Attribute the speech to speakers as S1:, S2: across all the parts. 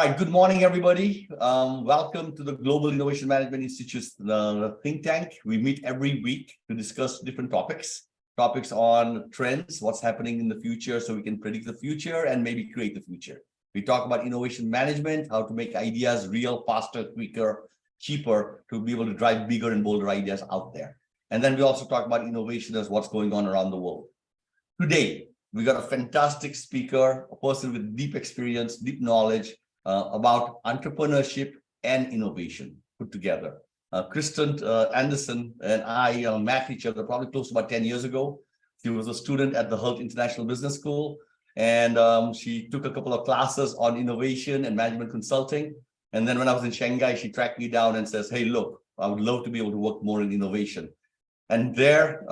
S1: right, good morning, everybody. Welcome to the Global Innovation Management Institute's think tank. We meet every week to discuss different topics on trends, what's happening in the future, so we can predict the future and maybe create the future. We talk about innovation management, how to make ideas real, faster, quicker, cheaper, to be able to drive bigger and bolder ideas out there. And then we also talk about innovation as what's going on around the world. Today, we got a fantastic speaker, a person with deep experience, deep knowledge about entrepreneurship and innovation put together. Kristen Anderson and I met each other probably close to about 10 years ago. She was a student at the Hult International Business School, and she took a couple of classes on innovation and management consulting. And then when I was in Shanghai, she tracked me down and says, hey, look, I would love to be able to work more in innovation. And there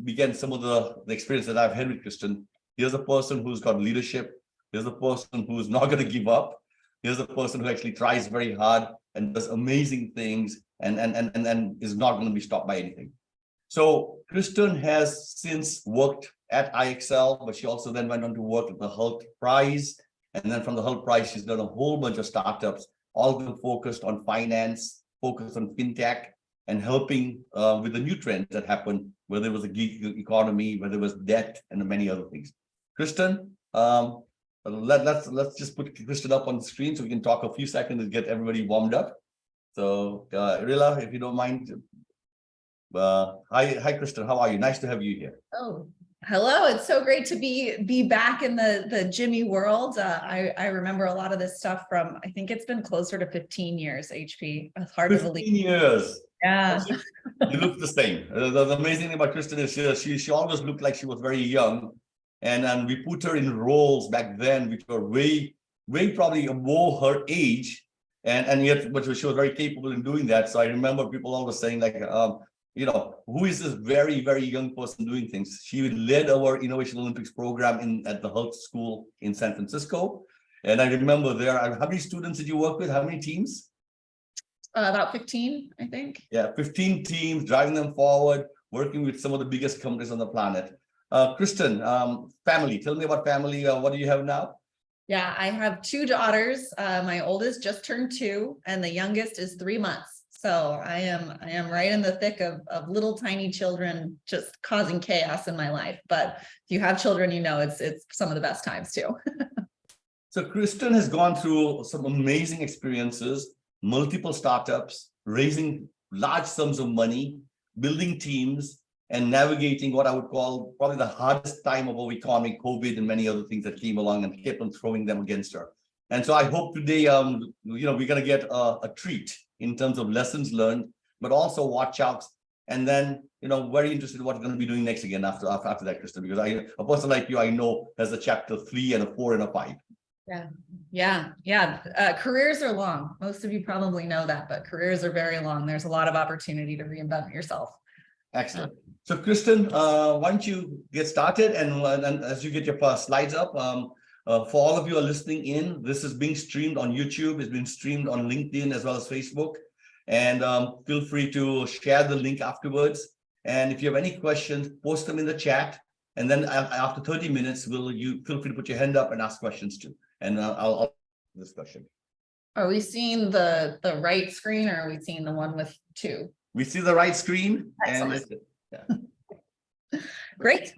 S1: began some of the experience that I've had with Kristen. Here's a person who's got leadership. Here's a person who's not going to give up. Here's a person who actually tries very hard and does amazing things and is not going to be stopped by anything. So Kristen has since worked at IXL, but she also then went on to work at the Hult Prize. And then from the Hult Prize, she's done a whole bunch of startups, all of them focused on finance, focused on fintech, and helping with the new trends that happened, whether it was a gig economy, whether it was debt, and many other things. Kristen, let's just put Kristen up on the screen so we can talk a few seconds and get everybody warmed up. So, Rilla, if you don't mind. Hi, Kristen. How are you? Nice to have you here.
S2: Oh, hello. It's so great to be back in the GIMI world. I remember a lot of this stuff from, I think it's been closer to 15 years, HP. It's hard to believe.
S1: 15 years.
S2: Yeah.
S1: You look the same. The amazing thing about Kristen is she always looked like she was very young. And we put her in roles back then, which were way probably above her age. And yet, but she was very capable in doing that. So I remember people always saying like, who is this very, very young person doing things? She led our Innovation Olympics program at the Hult School in San Francisco. And I remember there, how many students did you work with? How many teams?
S2: About 15, I think.
S1: Yeah, 15 teams, driving them forward, working with some of the biggest companies on the planet. Kristen, family, tell me about family. What do you have now?
S2: Yeah, I have 2 daughters. My oldest just turned 2 and the youngest is 3 months. So I am right in the thick of little tiny children just causing chaos in my life. But if you have children, you know it's some of the best times too.
S1: So Kristen has gone through some amazing experiences, multiple startups, raising large sums of money, building teams, and navigating what I would call probably the hardest time of our economy, COVID, and many other things that came along and kept on throwing them against her. And so I hope today, we're going to get a treat in terms of lessons learned, but also watch outs. And then, very interested in what we're going to be doing next again after that, Kristen, because a person like you, I know, has a chapter 3 and a 4 and a 5.
S2: Yeah. Careers are long. Most of you probably know that, but careers are very long. There's a lot of opportunity to reinvent yourself.
S1: Excellent. So Kristen, why don't you get started, and as you get your slides up, for all of you who are listening in, this is being streamed on YouTube, it's been streamed on LinkedIn as well as Facebook, and feel free to share the link afterwards. And if you have any questions, post them in the chat, and then after 30 minutes, you feel free to put your hand up and ask questions too, and I'll this question.
S2: Are we seeing the right screen, or are we seeing the one with 2?
S1: We see the right screen.
S2: Excellent.
S1: And
S2: yeah. Great.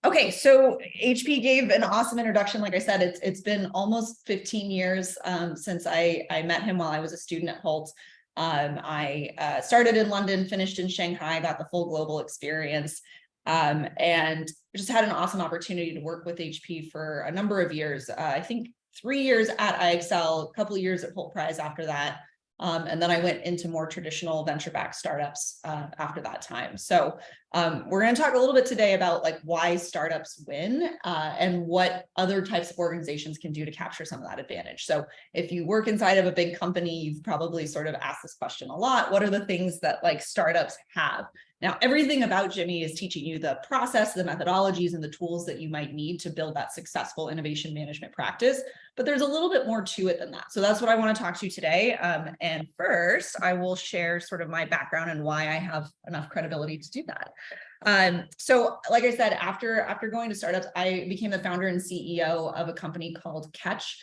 S2: Okay, so HP gave an awesome introduction. Like I said, it's been almost 15 years since I met him while I was a student at Hult. I started in London, finished in Shanghai, got the full global experience, and just had an awesome opportunity to work with HP for a number of years. I think 3 years at IXL, a couple of years at Hult Prize after that. And then I went into more traditional venture-backed startups after that time. So we're going to talk a little bit today about like why startups win and what other types of organizations can do to capture some of that advantage. So if you work inside of a big company, you've probably sort of asked this question a lot. What are the things that like startups have? Now, everything about GIMI is teaching you the process, the methodologies, and the tools that you might need to build that successful innovation management practice. But there's a little bit more to it than that. So that's what I want to talk to you today. And first, I will share sort of my background and why I have enough credibility to do that. So like I said, after going to startups, I became the founder and CEO of a company called Catch.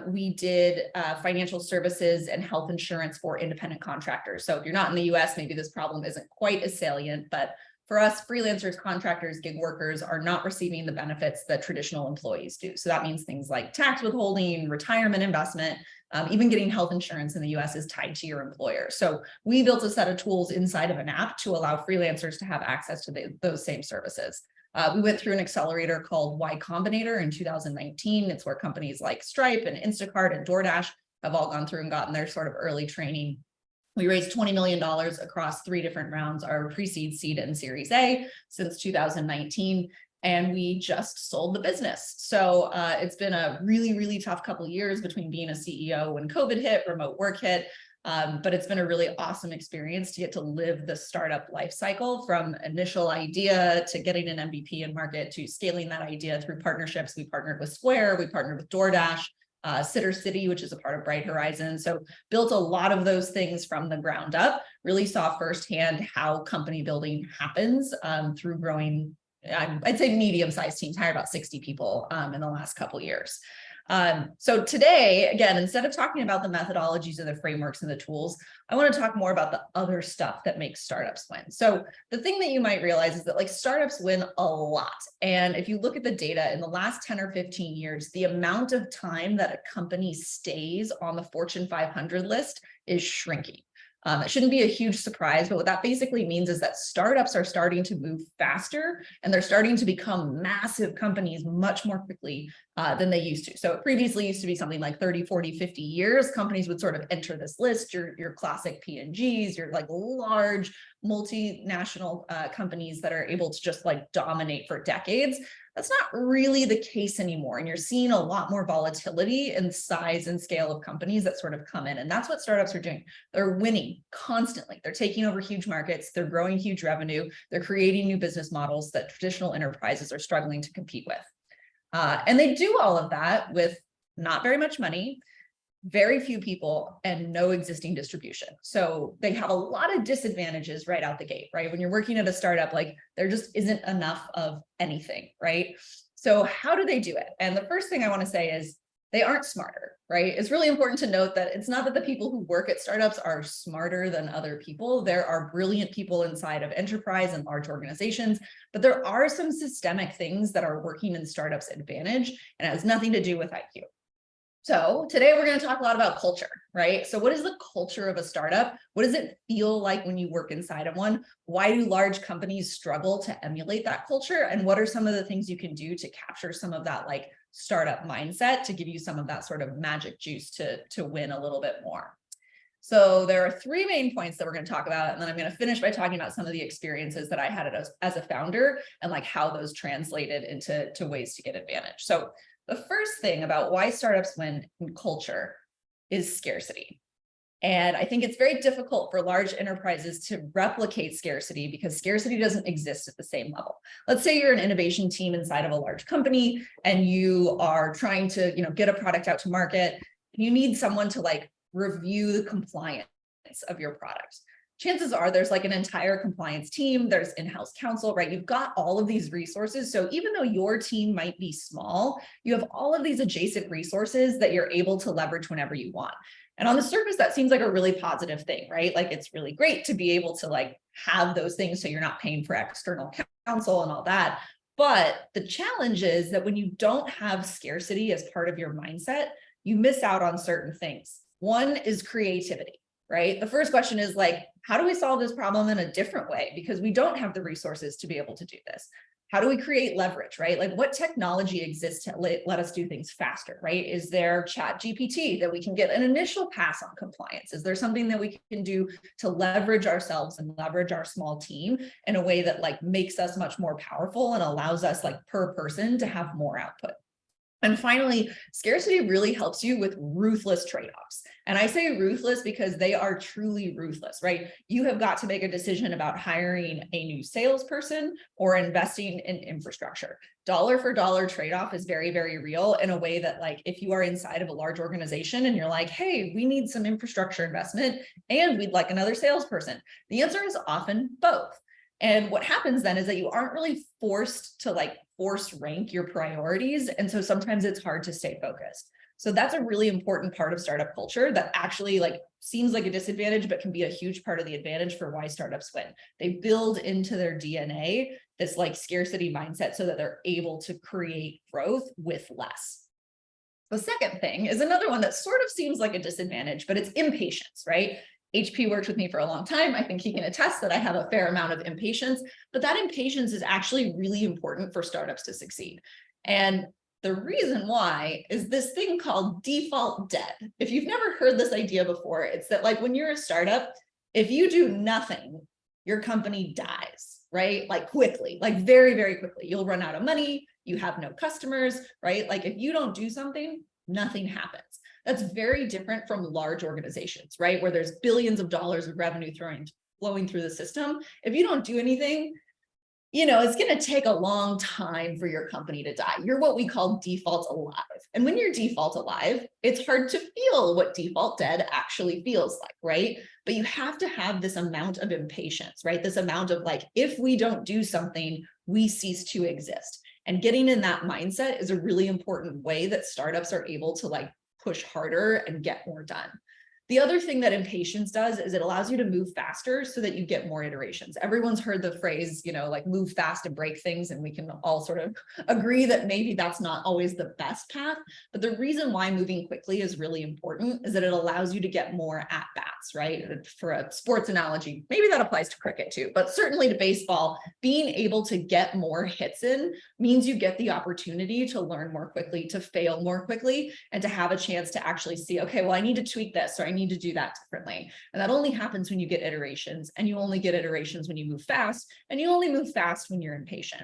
S2: We did financial services and health insurance for independent contractors. So if you're not in the US, maybe this problem isn't quite as salient, but for us, freelancers, contractors, gig workers are not receiving the benefits that traditional employees do. So that means things like tax withholding, retirement investment, even getting health insurance in the US is tied to your employer. So we built a set of tools inside of an app to allow freelancers to have access to those same services. We went through an accelerator called Y Combinator in 2019. It's where companies like Stripe and Instacart and DoorDash have all gone through and gotten their sort of early training. We raised $20 million across 3 different rounds, our pre-seed, seed, and Series A since 2019, and we just sold the business. So it's been a really, really tough couple of years between being a CEO when COVID hit, remote work hit, but it's been a really awesome experience to get to live the startup life cycle from initial idea to getting an MVP in market to scaling that idea through partnerships. We partnered with Square, we partnered with DoorDash, Sitter City, which is a part of Bright Horizon. So built a lot of those things from the ground up, really saw firsthand how company building happens through growing, I'd say medium-sized teams, hired about 60 people in the last couple of years. So today, again, instead of talking about the methodologies and the frameworks and the tools, I want to talk more about the other stuff that makes startups win. So the thing that you might realize is that like startups win a lot. And if you look at the data in the last 10 or 15 years, the amount of time that a company stays on the Fortune 500 list is shrinking. It shouldn't be a huge surprise, but what that basically means is that startups are starting to move faster and they're starting to become massive companies much more quickly than they used to. So it previously used to be something like 30, 40, 50 years. Companies would sort of enter this list, your classic P&Gs, your like large multinational companies that are able to just like dominate for decades. That's not really the case anymore. And you're seeing a lot more volatility in size and scale of companies that sort of come in. And that's what startups are doing. They're winning constantly. They're taking over huge markets. They're growing huge revenue. They're creating new business models that traditional enterprises are struggling to compete with. And they do all of that with not very much money, very few people, and no existing distribution. So they have a lot of disadvantages right out the gate, right? When you're working at a startup, like there just isn't enough of anything, right? So how do they do it? And the first thing I want to say is they aren't smarter, right? It's really important to note that it's not that the people who work at startups are smarter than other people. There are brilliant people inside of enterprise and large organizations, but there are some systemic things that are working in startups' advantage, and it has nothing to do with IQ. So today we're going to talk a lot about culture, right? So what is the culture of a startup? What does it feel like when you work inside of one? Why do large companies struggle to emulate that culture? And what are some of the things you can do to capture some of that like startup mindset to give you some of that sort of magic juice to win a little bit more? So there are 3 main points that we're going to talk about, and then I'm going to finish by talking about some of the experiences that I had as a founder and like how those translated into ways to get advantage. So the first thing about why startups win in culture is scarcity. And I think it's very difficult for large enterprises to replicate scarcity because scarcity doesn't exist at the same level. Let's say you're an innovation team inside of a large company and you are trying to, get a product out to market. You need someone to like review the compliance of your product. Chances are there's like an entire compliance team, there's in-house counsel, right? You've got all of these resources. So even though your team might be small, you have all of these adjacent resources that you're able to leverage whenever you want. And on the surface, that seems like a really positive thing, right? Like it's really great to be able to like have those things so you're not paying for external counsel and all that. But the challenge is that when you don't have scarcity as part of your mindset, you miss out on certain things. One is creativity. Right? The first question is like, how do we solve this problem in a different way? Because we don't have the resources to be able to do this. How do we create leverage, right? Like what technology exists to let us do things faster, right? Is there ChatGPT that we can get an initial pass on compliance? Is there something that we can do to leverage ourselves and leverage our small team in a way that like makes us much more powerful and allows us like per person to have more output? And finally, scarcity really helps you with ruthless trade-offs. And I say ruthless because they are truly ruthless, right? You have got to make a decision about hiring a new salesperson or investing in infrastructure. Dollar for dollar trade-off is very, very real in a way that like, if you are inside of a large organization and you're like, hey, we need some infrastructure investment and we'd like another salesperson. The answer is often both. And what happens then is that you aren't really forced to like force rank your priorities. And so sometimes it's hard to stay focused. So that's a really important part of startup culture that actually like seems like a disadvantage, but can be a huge part of the advantage for why startups win. They build into their DNA this like scarcity mindset so that they're able to create growth with less. The second thing is another one that sort of seems like a disadvantage, but it's impatience, right? HP worked with me for a long time. I think he can attest that I have a fair amount of impatience, but that impatience is actually really important for startups to succeed. And the reason why is this thing called default dead. If you've never heard this idea before, it's that like when you're a startup, if you do nothing, your company dies, right? Like quickly, like very, very quickly. You'll run out of money, you have no customers, right? Like if you don't do something, nothing happens. That's very different from large organizations, right? Where there's billions of dollars of revenue flowing through the system. If you don't do anything, it's going to take a long time for your company to die. You're what we call default alive. And when you're default alive, it's hard to feel what default dead actually feels like, right? But you have to have this amount of impatience, right? This amount of like, if we don't do something, we cease to exist. And getting in that mindset is a really important way that startups are able to like push harder and get more done. The other thing that impatience does is it allows you to move faster so that you get more iterations. Everyone's heard the phrase, like move fast and break things. And we can all sort of agree that maybe that's not always the best path. But the reason why moving quickly is really important is that it allows you to get more at bats, right? For a sports analogy, maybe that applies to cricket too, but certainly to baseball, being able to get more hits in means you get the opportunity to learn more quickly, to fail more quickly, and to have a chance to actually see, okay, well, I need to tweak this, or I need to do that differently. And that only happens when you get iterations, and you only get iterations when you move fast, and you only move fast when you're impatient.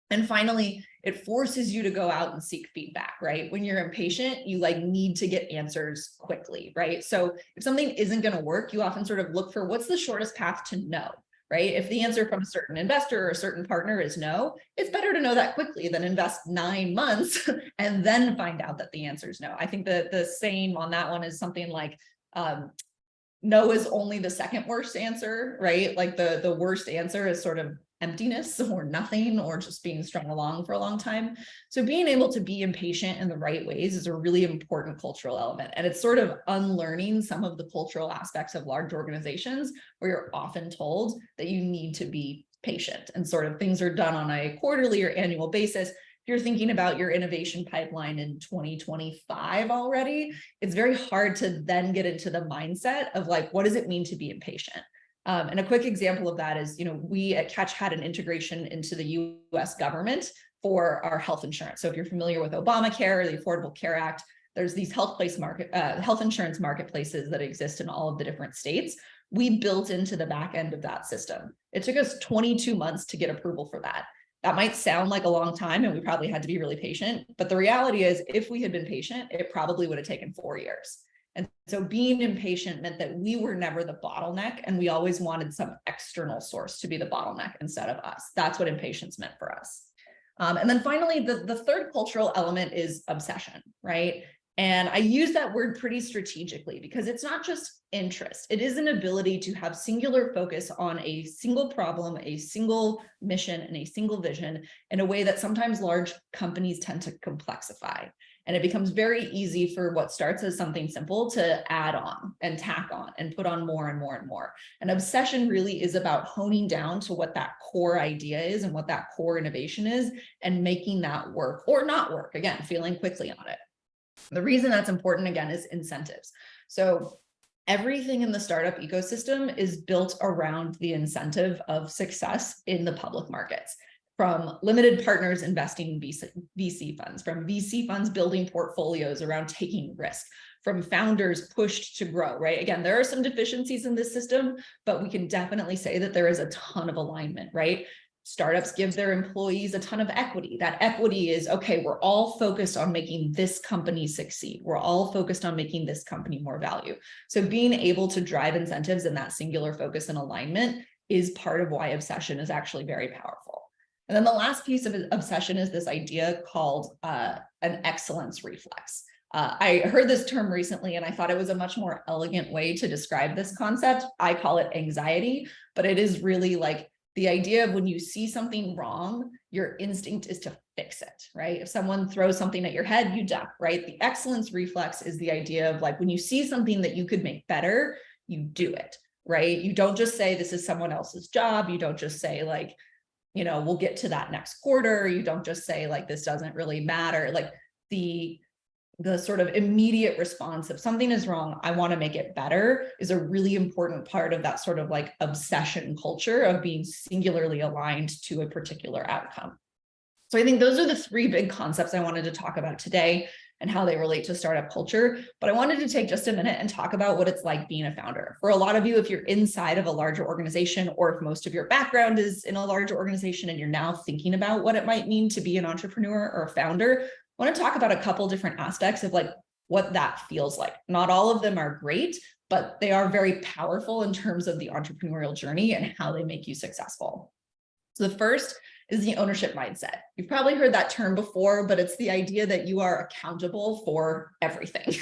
S2: And finally, it forces you to go out and seek feedback, right? When you're impatient, you like need to get answers quickly, right? So if something isn't going to work, you often sort of look for what's the shortest path to no, right? If the answer from a certain investor or a certain partner is no, it's better to know that quickly than invest 9 months and then find out that the answer is no. I think that the saying on that one is something like, no is only the second worst answer, right? Like the worst answer is sort of emptiness or nothing, or just being strung along for a long time. So being able to be impatient in the right ways is a really important cultural element. And it's sort of unlearning some of the cultural aspects of large organizations where you're often told that you need to be patient and sort of things are done on a quarterly or annual basis. If you're thinking about your innovation pipeline in 2025 already, it's very hard to then get into the mindset of like, what does it mean to be impatient? And a quick example of that is, we at Catch had an integration into the US government for our health insurance. So if you're familiar with Obamacare or the Affordable Care Act, there's these health insurance marketplaces that exist in all of the different states. We built into the back end of that system. It took us 22 months to get approval for that. That might sound like a long time, and we probably had to be really patient. But the reality is, if we had been patient, it probably would have taken 4 years. And so being impatient meant that we were never the bottleneck, and we always wanted some external source to be the bottleneck instead of us. That's what impatience meant for us. And then finally, the third cultural element is obsession, right? And I use that word pretty strategically because it's not just interest. It is an ability to have singular focus on a single problem, a single mission, and a single vision in a way that sometimes large companies tend to complexify. And it becomes very easy for what starts as something simple to add on and tack on and put on more and more and more. And obsession really is about honing down to what that core idea is and what that core innovation is and making that work or not work, again, feeling quickly on it. The reason that's important, again, is incentives. So everything in the startup ecosystem is built around the incentive of success in the public markets, from limited partners investing in VC funds, from VC funds building portfolios around taking risk, from founders pushed to grow, right? Again, there are some deficiencies in this system, but we can definitely say that there is a ton of alignment, right? Startups give their employees a ton of equity. That equity is, okay, we're all focused on making this company succeed. We're all focused on making this company more value. So being able to drive incentives in that singular focus and alignment is part of why obsession is actually very powerful. And then the last piece of obsession is this idea called an excellence reflex. I heard this term recently, and I thought it was a much more elegant way to describe this concept. I call it anxiety, but it is really like The idea of when you see something wrong, your instinct is to fix it, right? If someone throws something at your head, you duck, right? The excellence reflex is the idea of like, when you see something that you could make better, you do it, right? You don't just say, this is someone else's job. You don't just say like, we'll get to that next quarter. You don't just say like, this doesn't really matter. Like the sort of immediate response of something is wrong, I want to make it better, is a really important part of that sort of like obsession culture of being singularly aligned to a particular outcome. So I think those are the three big concepts I wanted to talk about today and how they relate to startup culture. But I wanted to take just a minute and talk about what it's like being a founder. For a lot of you, if you're inside of a larger organization, or if most of your background is in a larger organization and you're now thinking about what it might mean to be an entrepreneur or a founder, I want to talk about a couple different aspects of like what that feels like. Not all of them are great, but they are very powerful in terms of the entrepreneurial journey and how they make you successful. So the first is the ownership mindset. You've probably heard that term before, but it's the idea that you are accountable for everything.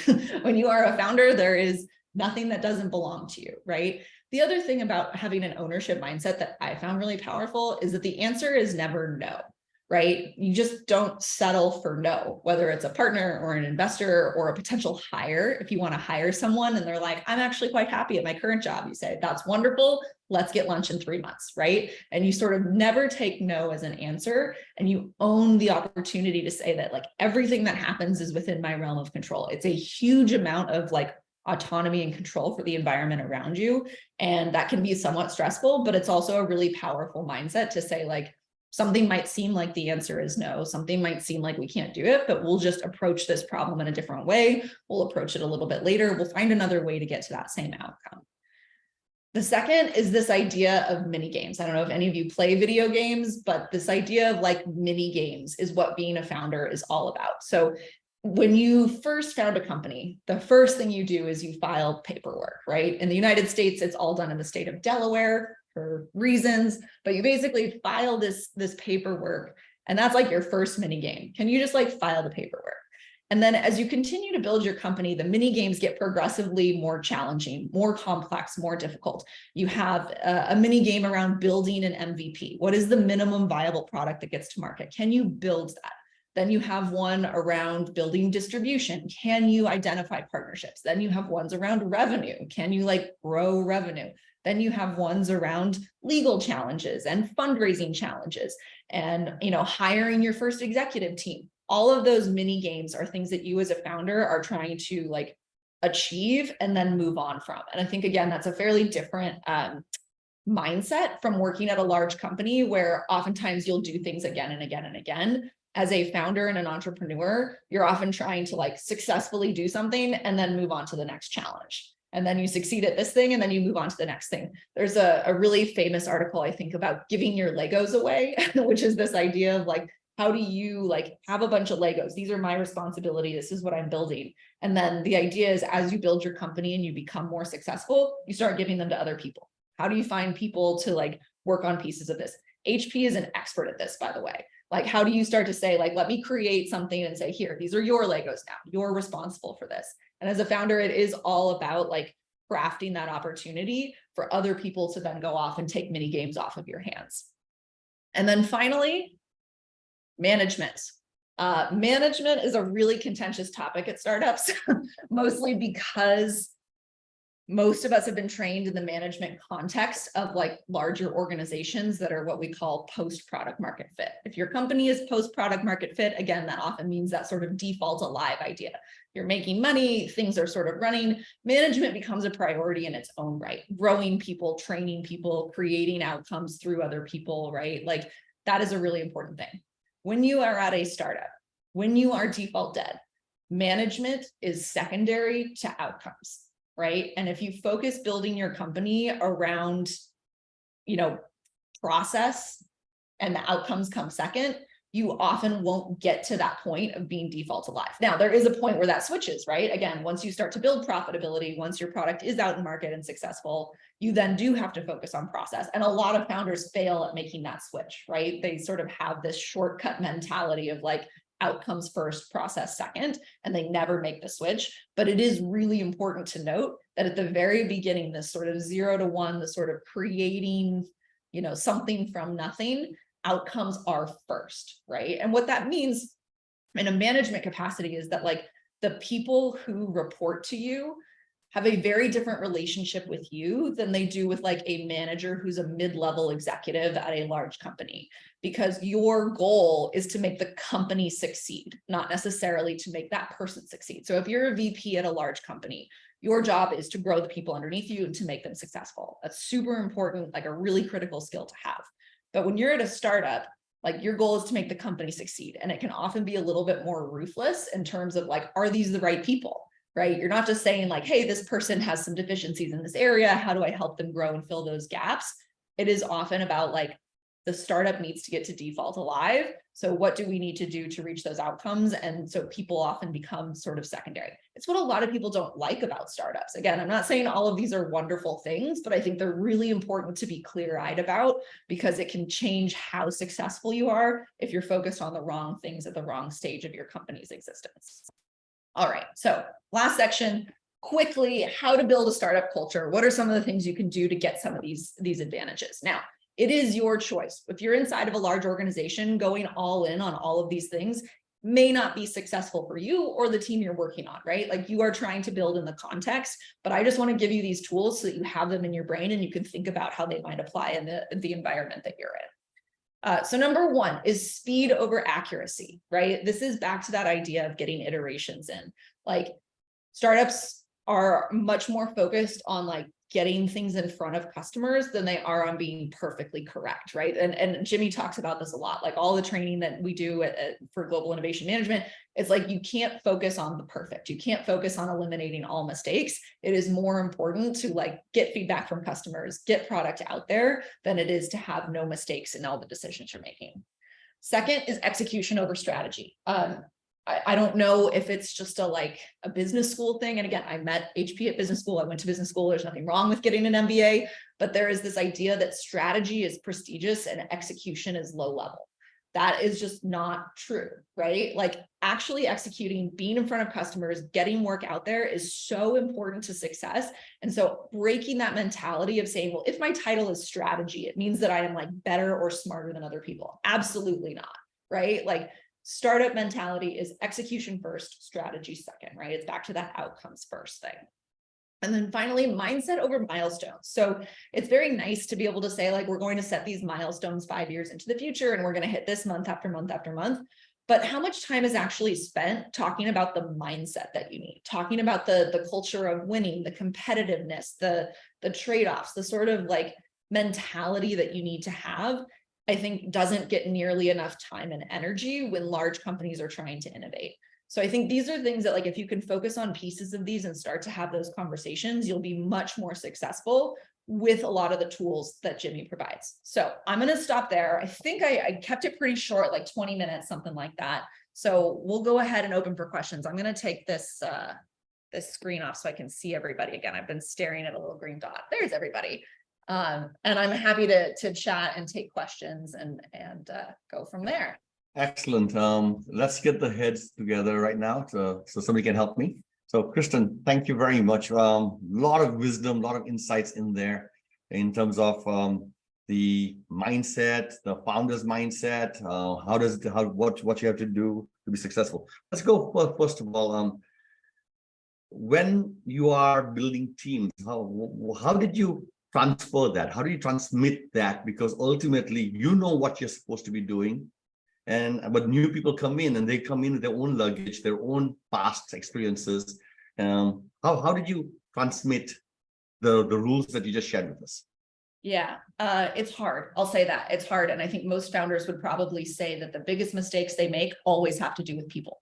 S2: When you are a founder, there is nothing that doesn't belong to you, right? The other thing about having an ownership mindset that I found really powerful is that the answer is never no, right? You just don't settle for no, whether it's a partner or an investor or a potential hire. If you want to hire someone and they're like, I'm actually quite happy at my current job, you say, that's wonderful. Let's get lunch in 3 months, right? And you sort of never take no as an answer, and you own the opportunity to say that like everything that happens is within my realm of control. It's a huge amount of like autonomy and control for the environment around you. And that can be somewhat stressful, but it's also a really powerful mindset to say like, something might seem like the answer is no, something might seem like we can't do it, but we'll just approach this problem in a different way. We'll approach it a little bit later. We'll find another way to get to that same outcome. The second is this idea of mini games. I don't know if any of you play video games, but this idea of like mini games is what being a founder is all about. So when you first found a company, the first thing you do is you file paperwork, right? In the United States, it's all done in the state of Delaware for reasons, but you basically file this paperwork, and that's like your first mini game. Can you just like file the paperwork? And then as you continue to build your company, the mini games get progressively more challenging, more complex, more difficult. You have a mini game around building an MVP. What is the minimum viable product that gets to market? Can you build that? Then you have one around building distribution. Can you identify partnerships? Then you have ones around revenue. Can you like grow revenue? Then you have ones around legal challenges and fundraising challenges and, hiring your first executive team. All of those mini games are things that you as a founder are trying to like achieve and then move on from. And I think, again, that's a fairly different mindset from working at a large company where oftentimes you'll do things again and again and again. As a founder and an entrepreneur, you're often trying to like successfully do something and then move on to the next challenge. And then you succeed at this thing and then you move on to the next thing. There's a really famous article, I think, about giving your Legos away, which is this idea of like, how do you like have a bunch of Legos? These are my responsibility. This is what I'm building. And then the idea is as you build your company and you become more successful, you start giving them to other people. How do you find people to like work on pieces of this? HP is an expert at this, by the way. Like, how do you start to say, like, let me create something and say, here, these are your Legos now. You're responsible for this. And as a founder, it is all about like crafting that opportunity for other people to then go off and take mini games off of your hands. And then finally, management. Management is a really contentious topic at startups, mostly because most of us have been trained in the management context of like larger organizations that are what we call post-product market fit. If your company is post-product market fit, again, that often means that sort of default alive idea. You're making money, things are sort of running, management becomes a priority in its own right. Growing people, training people, creating outcomes through other people, right? Like that is a really important thing. When you are at a startup, when you are default dead, management is secondary to outcomes. Right. And if you focus building your company around, process and the outcomes come second, you often won't get to that point of being default alive. Now, there is a point where that switches, right? Again, once you start to build profitability, once your product is out in market and successful, you then do have to focus on process. And a lot of founders fail at making that switch, right? They sort of have this shortcut mentality of like, outcomes first, process second, and they never make the switch. But it is really important to note that at the very beginning, this sort of 0 to 1, the sort of creating something from nothing. Outcomes are first, right? And what that means in a management capacity is that like the people who report to you have a very different relationship with you than they do with like a manager who's a mid-level executive at a large company, because your goal is to make the company succeed, not necessarily to make that person succeed. So if you're a VP at a large company, your job is to grow the people underneath you and to make them successful. That's super important, like a really critical skill to have. But when you're at a startup, like your goal is to make the company succeed. And it can often be a little bit more ruthless in terms of like, are these the right people? Right? You're not just saying like, hey, this person has some deficiencies in this area. How do I help them grow and fill those gaps? It is often about like the startup needs to get to default alive. So what do we need to do to reach those outcomes? And so people often become sort of secondary. It's what a lot of people don't like about startups. Again, I'm not saying all of these are wonderful things, but I think they're really important to be clear-eyed about, because it can change how successful you are if you're focused on the wrong things at the wrong stage of your company's existence. All right, so last section, quickly, how to build a startup culture. What are some of the things you can do to get some of these advantages? Now, it is your choice. If you're inside of a large organization, going all in on all of these things may not be successful for you or the team you're working on, right? Like you are trying to build in the context, but I just want to give you these tools so that you have them in your brain and you can think about how they might apply in the environment that you're in. So number one is speed over accuracy, right? This is back to that idea of getting iterations in. Like startups are much more focused on like getting things in front of customers than they are on being perfectly correct, right? And GIMI talks about this a lot, like all the training that we do for global innovation management, it's like you can't focus on the perfect. You can't focus on eliminating all mistakes. It is more important to like get feedback from customers, get product out there than it is to have no mistakes in all the decisions you're making. Second is execution over strategy. I don't know if it's just a business school thing. And again, I met HP at business school. I went to business school. There's nothing wrong with getting an MBA, but there is this idea that strategy is prestigious and execution is low level. That is just not true, right? Like actually executing, being in front of customers, getting work out there is so important to success. And so breaking that mentality of saying, well, if my title is strategy, it means that I am like better or smarter than other people. Absolutely not, right? Like startup mentality is execution first, strategy second, right? It's back to that outcomes first thing. And then finally, mindset over milestones. So it's very nice to be able to say, like, we're going to set these milestones 5 years into the future, and we're going to hit this month after month after month. But how much time is actually spent talking about the mindset that you need, talking about the culture of winning, the competitiveness, the trade-offs, the sort of like mentality that you need to have, I think doesn't get nearly enough time and energy when large companies are trying to innovate. So I think these are things that like, if you can focus on pieces of these and start to have those conversations, you'll be much more successful with a lot of the tools that GIMI provides. So I'm going to stop there. I think I kept it pretty short, like 20 minutes, something like that. So we'll go ahead and open for questions. I'm going to take this screen off so I can see everybody again. I've been staring at a little green dot. There's everybody. And I'm happy to chat and take questions and go from there.
S1: Excellent. Let's get the heads together right now so somebody can help me. So Kristen, thank you very much. Lot of wisdom, a lot of insights in there in terms of the mindset, the founder's mindset, what you have to do to be successful. Let's go first of all. When you are building teams, how did you transfer that? How do you transmit that? Because ultimately, you know what you're supposed to be doing. But new people come in and they come in with their own luggage, their own past experiences. How did you transmit the rules that you just shared with us?
S2: Yeah, it's hard. I'll say that it's hard. And I think most founders would probably say that the biggest mistakes they make always have to do with people.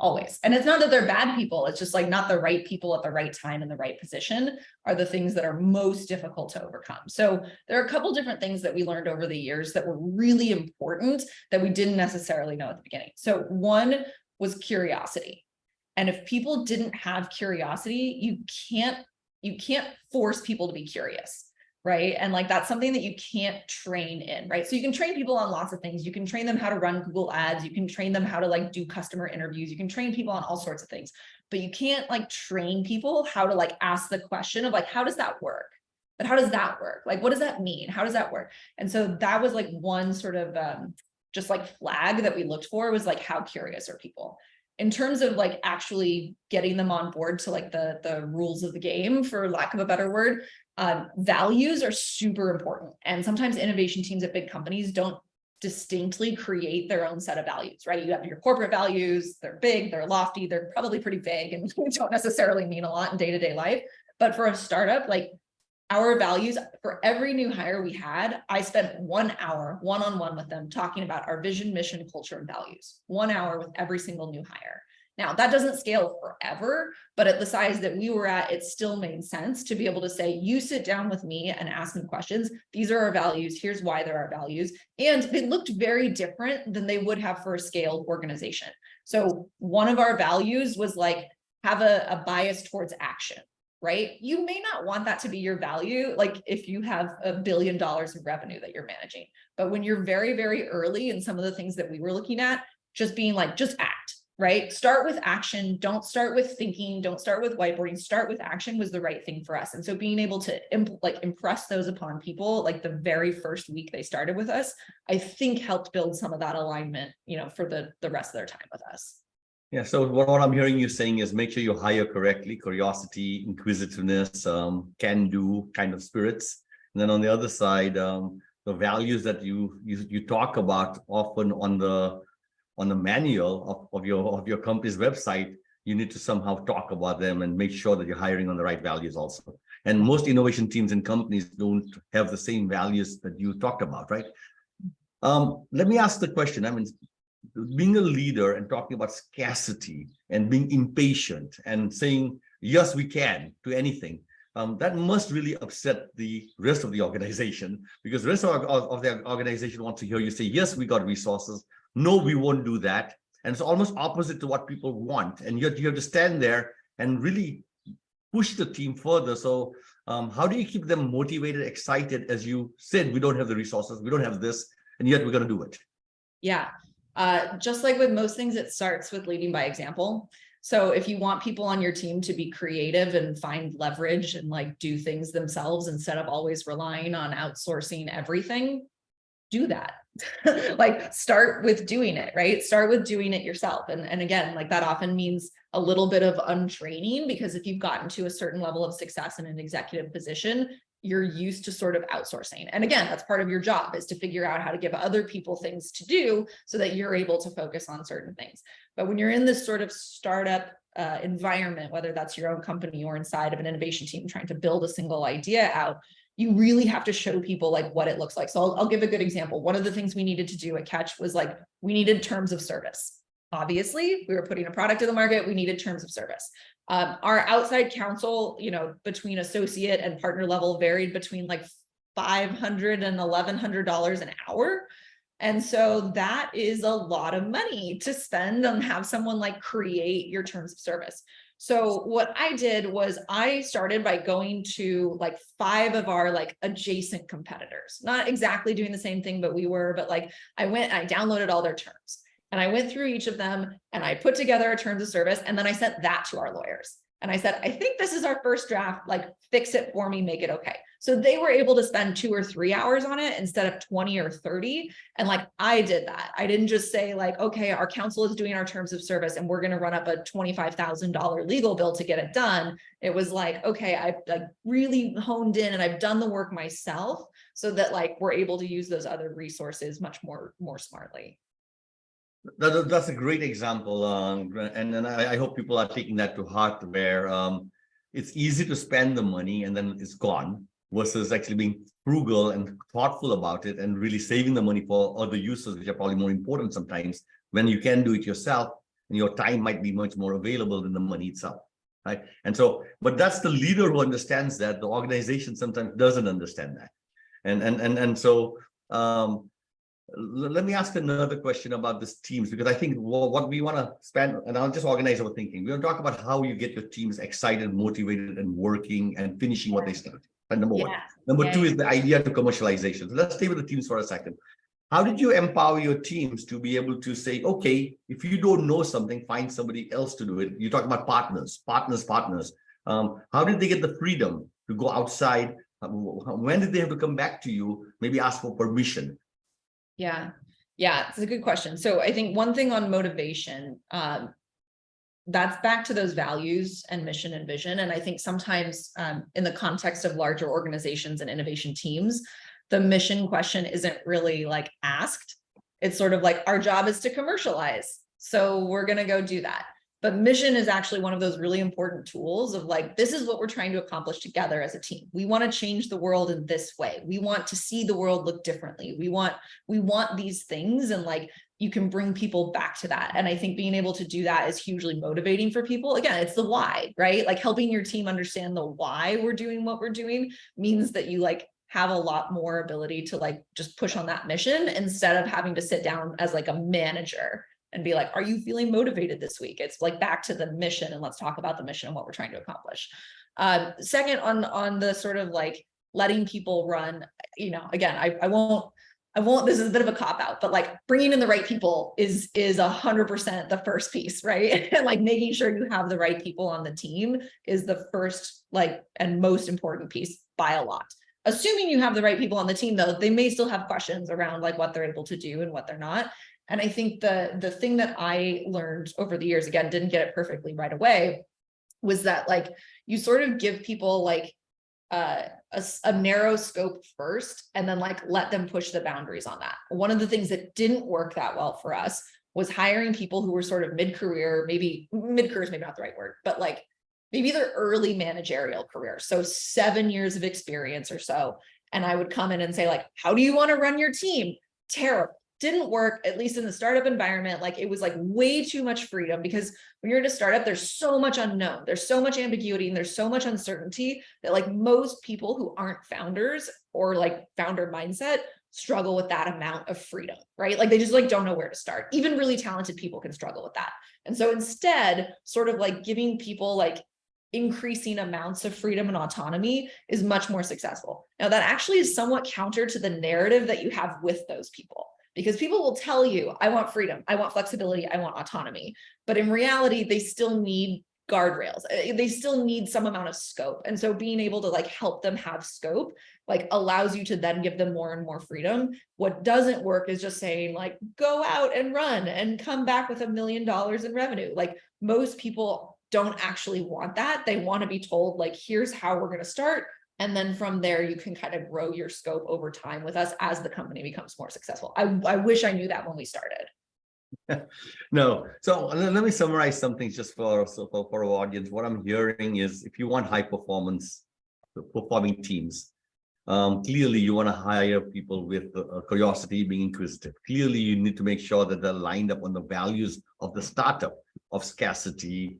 S2: Always. And it's not that they're bad people. It's just like not the right people at the right time in the right position are the things that are most difficult to overcome. So there are a couple different things that we learned over the years that were really important that we didn't necessarily know at the beginning. So one was curiosity. And if people didn't have curiosity, you can't force people to be curious. Right. And like, that's something that you can't train in, right? So you can train people on lots of things. You can train them how to run Google ads. You can train them how to like do customer interviews. You can train people on all sorts of things, but you can't like train people how to like ask the question of like, how does that work? but how does that work? Like, what does that mean? How does that work? And so that was like one sort of just like flag that we looked for, was like, how curious are people? In terms of like actually getting them on board to like the rules of the game, for lack of a better word, values are super important. And sometimes innovation teams at big companies don't distinctly create their own set of values, right? You have your corporate values, they're big, they're lofty, they're probably pretty vague and don't necessarily mean a lot in day-to-day life. But for a startup, like, our values, for every new hire we had, I spent 1 hour one-on-one with them talking about our vision, mission, culture, and values. 1 hour with every single new hire. Now, that doesn't scale forever, but at the size that we were at, it still made sense to be able to say, you sit down with me and ask me questions. These are our values. Here's why they're our values. And they looked very different than they would have for a scaled organization. So one of our values was like, have a bias towards action. Right? You may not want that to be your value, like if you have $1 billion of revenue that you're managing. But when you're very, very early in some of the things that we were looking at, just being like, just act, right? Start with action. Don't start with thinking. Don't start with whiteboarding. Start with action was the right thing for us. And so being able to impress those upon people, like the very first week they started with us, I think helped build some of that alignment, for the rest of their time with us.
S1: Yeah, so what I'm hearing you saying is make sure you hire correctly, curiosity, inquisitiveness, can-do kind of spirits. And then on the other side, the values that you talk about often on the manual of your company's website, you need to somehow talk about them and make sure that you're hiring on the right values also. And most innovation teams and companies don't have the same values that you talked about, right? Let me ask the question. I mean, being a leader and talking about scarcity and being impatient and saying, yes, we can to anything, that must really upset the rest of the organization, because the rest of the organization wants to hear you say, yes, we got resources. No, we won't do that. And it's almost opposite to what people want. And you have to stand there and really push the team further. So how do you keep them motivated, excited, as you said, we don't have the resources, we don't have this, and yet we're going to do it?
S2: Yeah. Just like with most things, it starts with leading by example. So if you want people on your team to be creative and find leverage and like do things themselves instead of always relying on outsourcing everything, do that. Like, start with doing it, right? Start with doing it yourself. And again, like, that often means a little bit of untraining, because if you've gotten to a certain level of success in an executive position, you're used to sort of outsourcing. And again, that's part of your job, is to figure out how to give other people things to do so that you're able to focus on certain things. But when you're in this sort of startup environment, whether that's your own company or inside of an innovation team trying to build a single idea out, you really have to show people like what it looks like. So I'll give a good example. One of the things we needed to do at Catch was like, we needed terms of service. Obviously, we were putting a product in the market, we needed terms of service. Our outside counsel, between associate and partner level varied between like $500 and $1,100 an hour. And so that is a lot of money to spend on have someone like create your terms of service. So what I did was I started by going to like 5 of our like adjacent competitors, not exactly doing the same thing, but like I downloaded all their terms. And I went through each of them and I put together a terms of service, and then I sent that to our lawyers. And I said, I think this is our first draft, like, fix it for me, make it okay. So they were able to spend 2 or 3 hours on it instead of 20 or 30. And like, I did that. I didn't just say like, okay, our counsel is doing our terms of service and we're going to run up a $25,000 legal bill to get it done. It was like, okay, I've like really honed in and I've done the work myself so that like we're able to use those other resources much more smartly.
S1: That's a great example, and I hope people are taking that to heart, where it's easy to spend the money and then it's gone, versus actually being frugal and thoughtful about it and really saving the money for other uses, which are probably more important sometimes, when you can do it yourself and your time might be much more available than the money itself, right? And so, but that's the leader who understands that. The organization sometimes doesn't understand that, and so let me ask another question about this teams, because I think what we want to spend, and I'll just organize our thinking. We're going to talk about how you get your teams excited, motivated, and working and finishing what they start. And number one. Number two is the idea to commercialization. So let's stay with the teams for a second. How did you empower your teams to be able to say, okay, if you don't know something, find somebody else to do it? You talk about partners. How did they get the freedom to go outside When did they have to come back to you, maybe ask for permission?
S2: Yeah. Yeah, it's a good question. So I think one thing on motivation, that's back to those values and mission and vision. And I think sometimes in the context of larger organizations and innovation teams, the mission question isn't really like asked. It's sort of like our job is to commercialize. So we're going to go do that. But mission is actually one of those really important tools of like, this is what we're trying to accomplish together as a team. We want to change the world in this way. We want to see the world look differently. We want these things, and like, you can bring people back to that. And I think being able to do that is hugely motivating for people. Again, it's the why, right? Like helping your team understand the why we're doing what we're doing means that you like have a lot more ability to like just push on that mission instead of having to sit down as like a manager and be like, are you feeling motivated this week? It's like back to the mission, and let's talk about the mission and what we're trying to accomplish. Second, on the sort of like letting people run, again, I won't, this is a bit of a cop out, but like bringing in the right people is 100% the first piece, right? And like making sure you have the right people on the team is the first, like, and most important piece by a lot. Assuming you have the right people on the team, though, they may still have questions around like what they're able to do and what they're not. And I think the thing that I learned over the years, again, didn't get it perfectly right away, was that like you sort of give people like a narrow scope first, and then like let them push the boundaries on that. One of the things that didn't work that well for us was hiring people who were sort of mid-career, maybe mid-career is maybe not the right word, but like maybe their early managerial career. So 7 years of experience or so. And I would come in and say like, how do you want to run your team? Terrible. Didn't work, at least in the startup environment. Like it was like way too much freedom, because when you're at a startup, there's so much unknown, there's so much ambiguity, and there's so much uncertainty that like most people who aren't founders or like founder mindset struggle with that amount of freedom, right? Like they just like don't know where to start. Even really talented people can struggle with that. And so instead, sort of like giving people like increasing amounts of freedom and autonomy is much more successful. Now that actually is somewhat counter to the narrative that you have with those people. Because people will tell you, I want freedom, I want flexibility, I want autonomy. But in reality, they still need guardrails. They still need some amount of scope. And so being able to like help them have scope, like allows you to then give them more and more freedom. What doesn't work is just saying like, go out and run and come back with $1 million in revenue. Like most people don't actually want that. They want to be told like, here's how we're going to start. And then from there, you can kind of grow your scope over time with us as the company becomes more successful. I wish I knew that when we started.
S1: No. So let me summarize something just for our audience. What I'm hearing is if you want high performing teams, clearly you want to hire people with curiosity, being inquisitive. Clearly, you need to make sure that they're lined up on the values of the startup, of scarcity,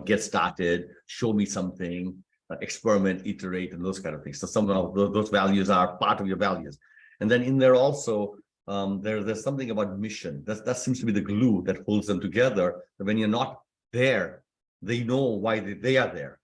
S1: get started, show me something, experiment, iterate, and those kind of things. So some of those values are part of your values. And then in there also, there's something about mission. That seems to be the glue that holds them together. When you're not there, they know why they are there.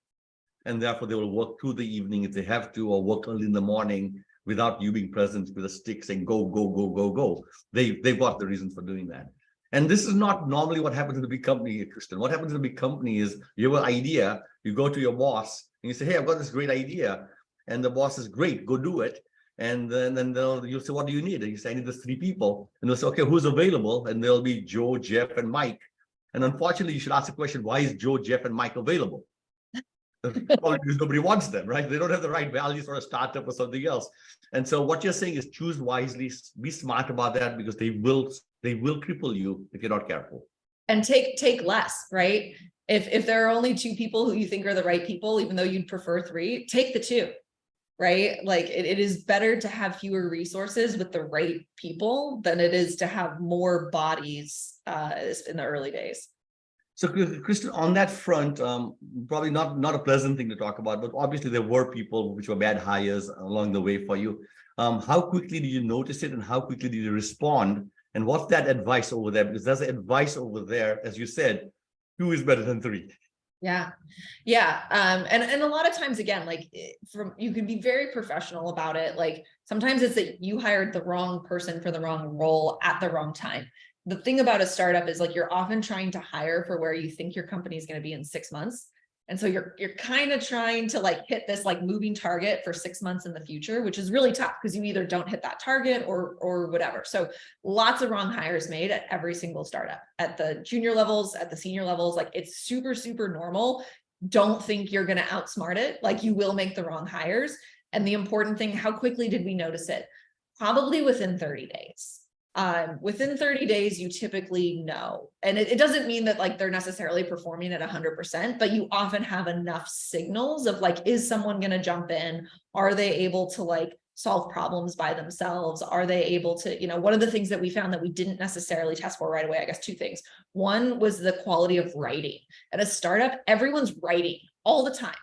S1: And therefore they will work through the evening if they have to, or work early in the morning without you being present with a stick saying, go, go, go, go, go. They've got the reasons for doing that. And this is not normally what happens in a big company, Kristen. What happens in a big company is you have an idea, you go to your boss and you say, hey, I've got this great idea. And the boss is great, go do it. And then you'll say, what do you need? And you say, I need these 3 people. And they'll say, okay, who's available? And there'll be Joe, Jeff, and Mike. And unfortunately, you should ask the question, why is Joe, Jeff, and Mike available? Probably because nobody wants them, right? They don't have the right values for a startup or something else. And so what you're saying is choose wisely, be smart about that, because they will cripple you if you're not careful.
S2: And take less, right? If there are only 2 people who you think are the right people, even though you'd prefer 3, take the 2, right? Like it is better to have fewer resources with the right people than it is to have more bodies in the early days.
S1: So, Kristen, on that front, probably not a pleasant thing to talk about, but obviously there were people which were bad hires along the way for you. How quickly did you notice it, and how quickly did you respond? And what's that advice over there? Because there's advice over there, as you said, 2 is better than 3.
S2: Yeah. And a lot of times, again, like you can be very professional about it. Like sometimes it's that you hired the wrong person for the wrong role at the wrong time. The thing about a startup is like you're often trying to hire for where you think your company is going to be in 6 months. And so you're kind of trying to like hit this like moving target for 6 months in the future, which is really tough because you either don't hit that target or whatever. So lots of wrong hires made at every single startup, at the junior levels, at the senior levels. Like it's super, super normal. Don't think you're going to outsmart it. Like you will make the wrong hires. And the important thing, how quickly did we notice it? Probably within 30 days. Within 30 days, you typically know. And it doesn't mean that like they're necessarily performing at 100%, but you often have enough signals of like, is someone going to jump in? Are they able to like solve problems by themselves? Are they able to, one of the things that we found that we didn't necessarily test for right away, I guess 2 things. One was the quality of writing. At a startup, everyone's writing all the time.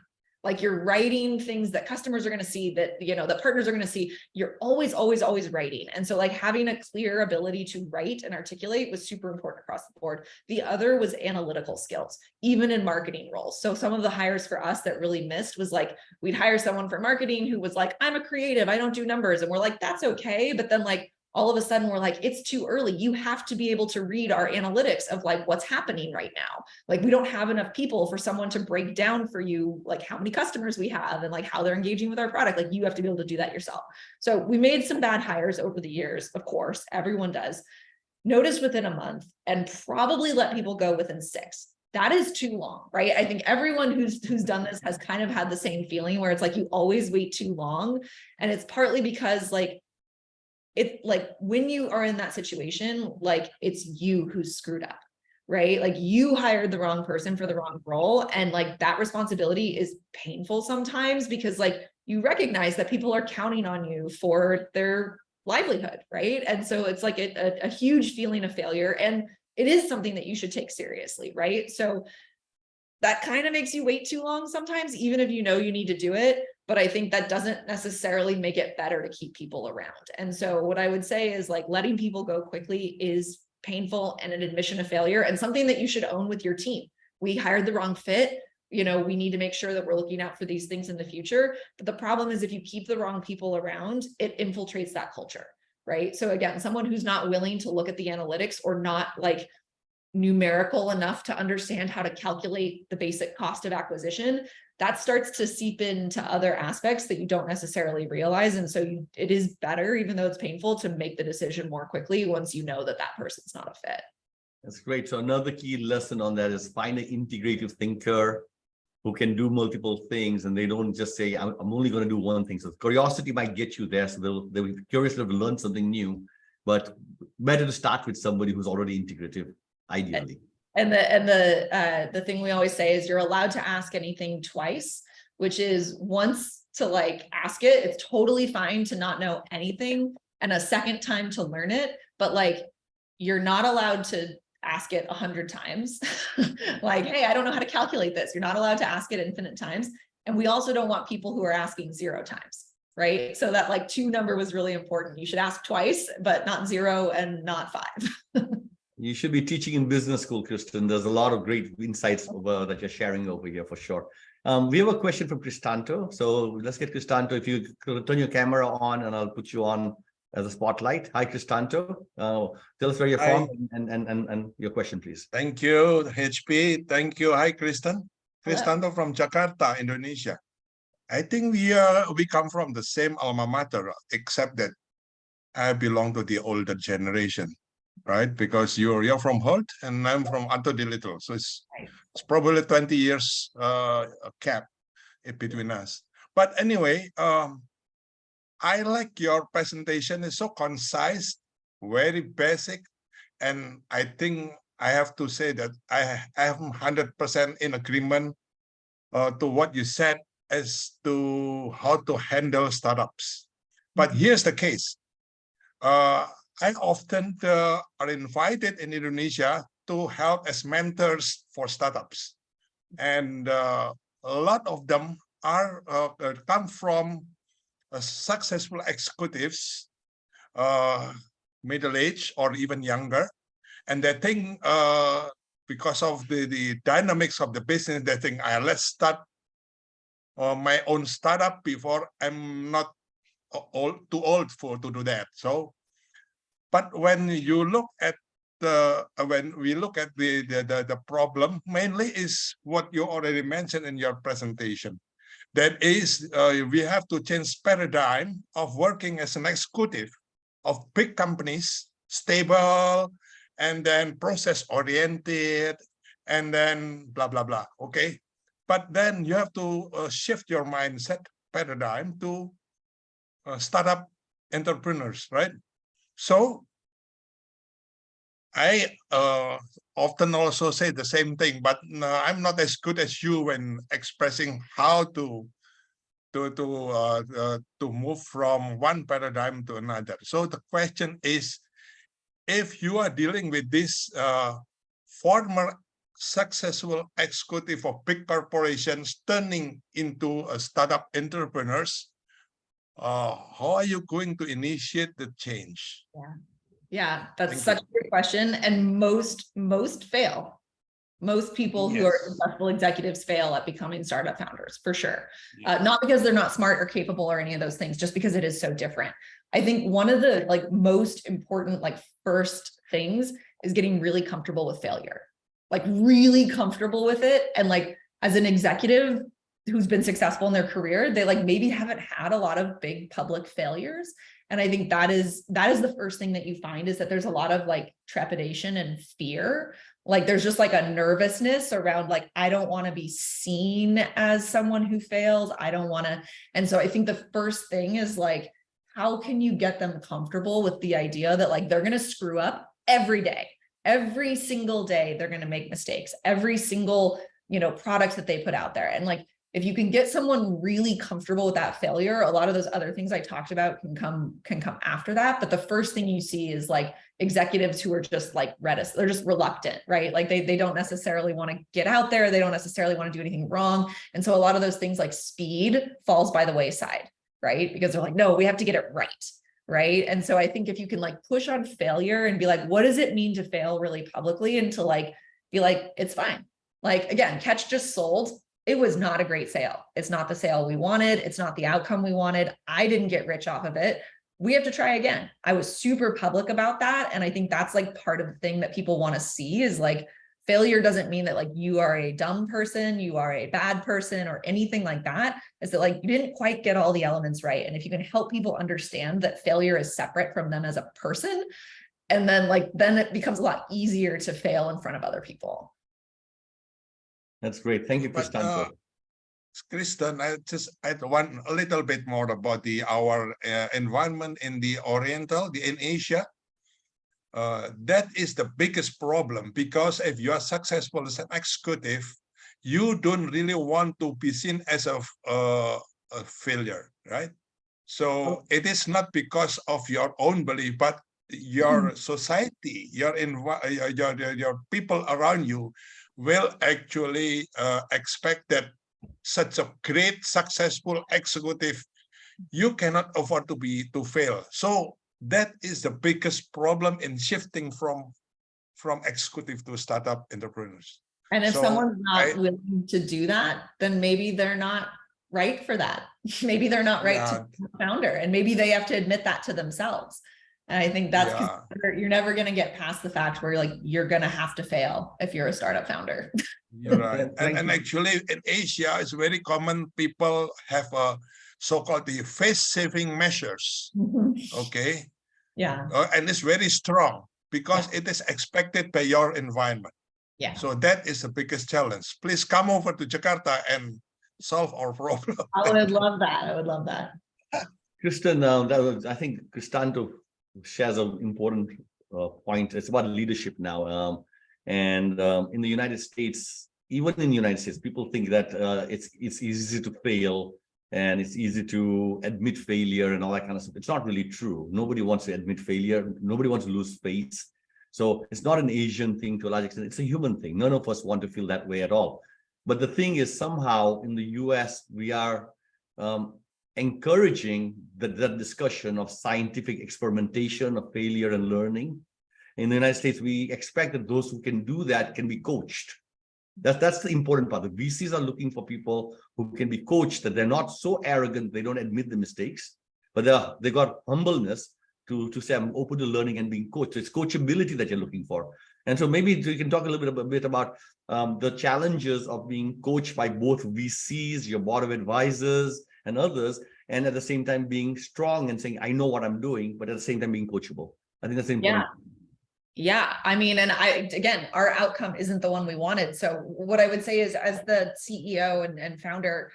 S2: Like you're writing things that customers are going to see, that, that partners are going to see. You're always, always, always writing. And so like having a clear ability to write and articulate was super important across the board. The other was analytical skills, even in marketing roles. So some of the hires for us that really missed was like, we'd hire someone for marketing who was like, I'm a creative, I don't do numbers. And we're like, that's okay. But then like, all of a sudden we're like, it's too early. You have to be able to read our analytics of like what's happening right now. Like we don't have enough people for someone to break down for you, like how many customers we have and like how they're engaging with our product. Like you have to be able to do that yourself. So we made some bad hires over the years. Of course, everyone does. Notice within a month and probably let people go within 6. That is too long, right? I think everyone who's done this has kind of had the same feeling where it's like you always wait too long. And it's partly because like, it's like when you are in that situation, like it's you who's screwed up, right? Like you hired the wrong person for the wrong role. And like that responsibility is painful sometimes because like you recognize that people are counting on you for their livelihood, right? And so it's like a huge feeling of failure. And it is something that you should take seriously, right? So that kind of makes you wait too long sometimes, even if you know you need to do it. But I think that doesn't necessarily make it better to keep people around. And so what I would say is like letting people go quickly is painful and an admission of failure and something that you should own with your team. We hired the wrong fit. We need to make sure that we're looking out for these things in the future. But the problem is if you keep the wrong people around, it infiltrates that culture, right? So again, someone who's not willing to look at the analytics or not like numerical enough to understand how to calculate the basic cost of acquisition, that starts to seep into other aspects that you don't necessarily realize. And so it is better, even though it's painful, to make the decision more quickly once you know that that person's not a fit.
S1: That's great. So another key lesson on that is find an integrative thinker who can do multiple things, and they don't just say, I'm only going to do one thing. So curiosity might get you there. So they'll be curious to learn something new, but better to start with somebody who's already integrative, ideally.
S2: And the thing we always say is you're allowed to ask anything twice, which is once to like ask it. It's totally fine to not know anything, and a second time to learn it. But like, you're not allowed to ask it 100 times. Like, hey, I don't know how to calculate this. You're not allowed to ask it infinite times. And we also don't want people who are asking 0 times, right? So that like 2 number was really important. You should ask twice, but not 0 and not 5.
S1: You should be teaching in business school, Kristen. There's a lot of great insights that you're sharing over here for sure. We have a question from Cristanto. So let's get Cristanto. If you could turn your camera on and I'll put you on as a spotlight. Hi, Cristanto. Tell us where you're from and your question, please.
S3: Thank you, HP. Thank you. Hi, Kristen. Cristanto from Jakarta, Indonesia. I think we come from the same alma mater, except that I belong to the older generation. Right, because you're from Holt and I'm from Anto de Little, so it's probably 20 years gap between us. But anyway, I like your presentation. It's so concise, very basic, and I think I have to say that I am 100% in agreement to what you said as to how to handle startups. But here's the case. I often are invited in Indonesia to help as mentors for startups. And a lot of them are come from successful executives, middle-aged or even younger. And they think because of the dynamics of the business, they think, let's start my own startup before I'm not too old to do that. So, but when you look at when we look at the problem, mainly is what you already mentioned in your presentation. That is, we have to change paradigm of working as an executive of big companies, stable, and then process oriented, and then blah, blah, blah. Okay. But then you have to shift your mindset paradigm to startup entrepreneurs, right? So I often also say the same thing, but I'm not as good as you when expressing how to move from one paradigm to another. So the question is, if you are dealing with this former successful executive of big corporations turning into a startup entrepreneurs, how are you going to initiate the change?
S2: Yeah, that's
S3: Thank
S2: such
S3: you.
S2: a good question. And most fail. Most people who are
S3: Yes.
S2: successful executives fail at becoming startup founders, for sure. Not because they're not smart or capable or any of those things, just because it is so different. I think one of the most important first things is getting really comfortable with failure, really comfortable with it. And as an executive who's been successful in their career, they maybe haven't had a lot of big public failures. And I think that is the first thing that you find, is that there's a lot of trepidation and fear. There's just a nervousness around I don't want to be seen as someone who fails. I don't want to. And so I think the first thing is how can you get them comfortable with the idea that they're going to screw up every day, every single day, they're going to make mistakes, every single, product that they put out there. And if you can get someone really comfortable with that failure, a lot of those other things I talked about can come after that. But the first thing you see is executives who are just reticent, they're just reluctant, right? They don't necessarily want to get out there. They don't necessarily want to do anything wrong. And so a lot of those things speed falls by the wayside, right? Because they're no, we have to get it right. Right. And so I think if you can push on failure and be what does it mean to fail really publicly, and to be it's fine. Again, Catch just sold. It was not a great sale. It's not the sale we wanted. It's not the outcome we wanted. I didn't get rich off of it. We have to try again. I was super public about that. And I think that's part of the thing that people want to see is failure doesn't mean that you are a dumb person, you are a bad person, or anything like that. Is that you didn't quite get all the elements right. And if you can help people understand that failure is separate from them as a person, and then then it becomes a lot easier to fail in front of other people.
S1: That's great. Thank you, Kristen.
S3: Kristen, I want a little bit more about our environment in the in Asia. That is the biggest problem, because if you are successful as an executive, you don't really want to be seen as a failure, right? So it is not because of your own belief, but your society, your people around you will actually expect that such a great, successful executive, you cannot afford to fail. So that is the biggest problem in shifting from executive to startup entrepreneurs.
S2: And if someone's not willing to do that, then maybe they're not right for that. Maybe they're not right to be a founder, and maybe they have to admit that to themselves. And I think that's because you're never going to get past the fact where you're going to have to fail if you're a startup founder.
S3: You're right. And actually in Asia, it's very common. People have a so-called the face-saving measures. Okay.
S2: Yeah.
S3: And it's very strong because it is expected by your environment.
S2: Yeah.
S3: So that is the biggest challenge. Please come over to Jakarta and solve our problem.
S2: I would love that. I would love that.
S1: Kristen, I think Cristanto shares an important point. It's about leadership now. In the United States, even in the United States, people think that it's easy to fail and it's easy to admit failure and all that kind of stuff. It's not really true. Nobody wants to admit failure. Nobody wants to lose face. So it's not an Asian thing to a large extent. It's a human thing. None of us want to feel that way at all. But the thing is, somehow in the US, we are encouraging the discussion of scientific experimentation, of failure and learning. In the United States, we expect that those who can do that can be coached. That's the important part. The VCs are looking for people who can be coached, that they're not so arrogant, they don't admit the mistakes, but they got humbleness to say I'm open to learning and being coached. So it's coachability that you're looking for. And so maybe you can talk a little bit about the challenges of being coached by both VCs, your board of advisors, and others, and at the same time being strong and saying, I know what I'm doing, but at the same time being coachable. I think that's important.
S2: Yeah, I mean, and again, our outcome isn't the one we wanted. So what I would say is, as the CEO and founder,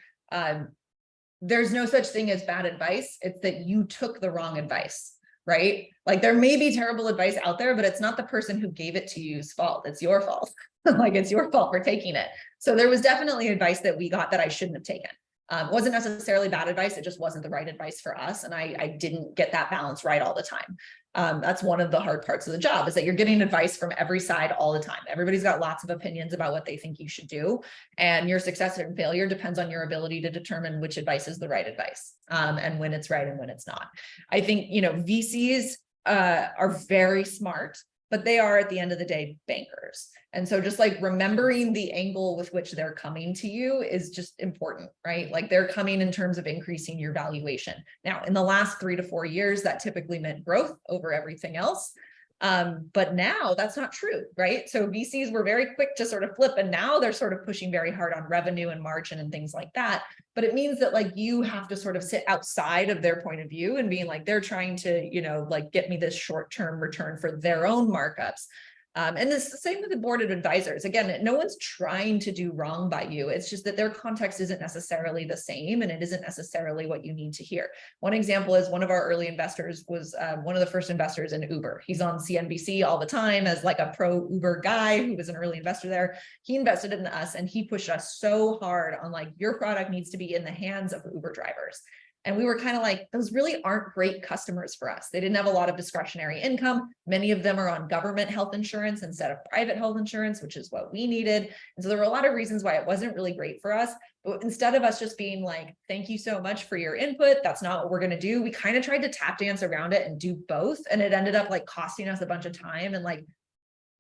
S2: there's no such thing as bad advice. It's that you took the wrong advice, right? Like there may be terrible advice out there, but it's not the person who gave it to you's fault. It's your fault. Like it's your fault for taking it. So there was definitely advice that we got that I shouldn't have taken. Wasn't necessarily bad advice. It just wasn't the right advice for us. And I didn't get that balance right all the time. That's one of the hard parts of the job, is that you're getting advice from every side all the time. Everybody's got lots of opinions about what they think you should do. And your success and failure depends on your ability to determine which advice is the right advice, and when it's right and when it's not. I think, VCs are very smart, but they are, at the end of the day, bankers. And so just like remembering the angle with which they're coming to you is just important, right? Like they're coming in terms of increasing your valuation. Now, in the last 3 to 4 years, that typically meant growth over everything else. But now that's not true, right? So VCs were very quick to sort of flip, and now they're sort of pushing very hard on revenue and margin and things like that. But it means that like you have to sort of sit outside of their point of view and being like, they're trying to, like get me this short-term return for their own markups. And it's the same with the board of advisors. Again, no one's trying to do wrong by you. It's just that their context isn't necessarily the same, and it isn't necessarily what you need to hear. One example is one of our early investors was one of the first investors in Uber. He's on CNBC all the time as like a pro Uber guy who was an early investor there. He invested in us, and he pushed us so hard on like, your product needs to be in the hands of Uber drivers. And we were kind of like, those really aren't great customers for us. They didn't have a lot of discretionary income. Many of them are on government health insurance instead of private health insurance, which is what we needed. And so there were a lot of reasons why it wasn't really great for us. But instead of us just being like, thank you so much for your input, that's not what we're going to do, we kind of tried to tap dance around it and do both. And it ended up like costing us a bunch of time and like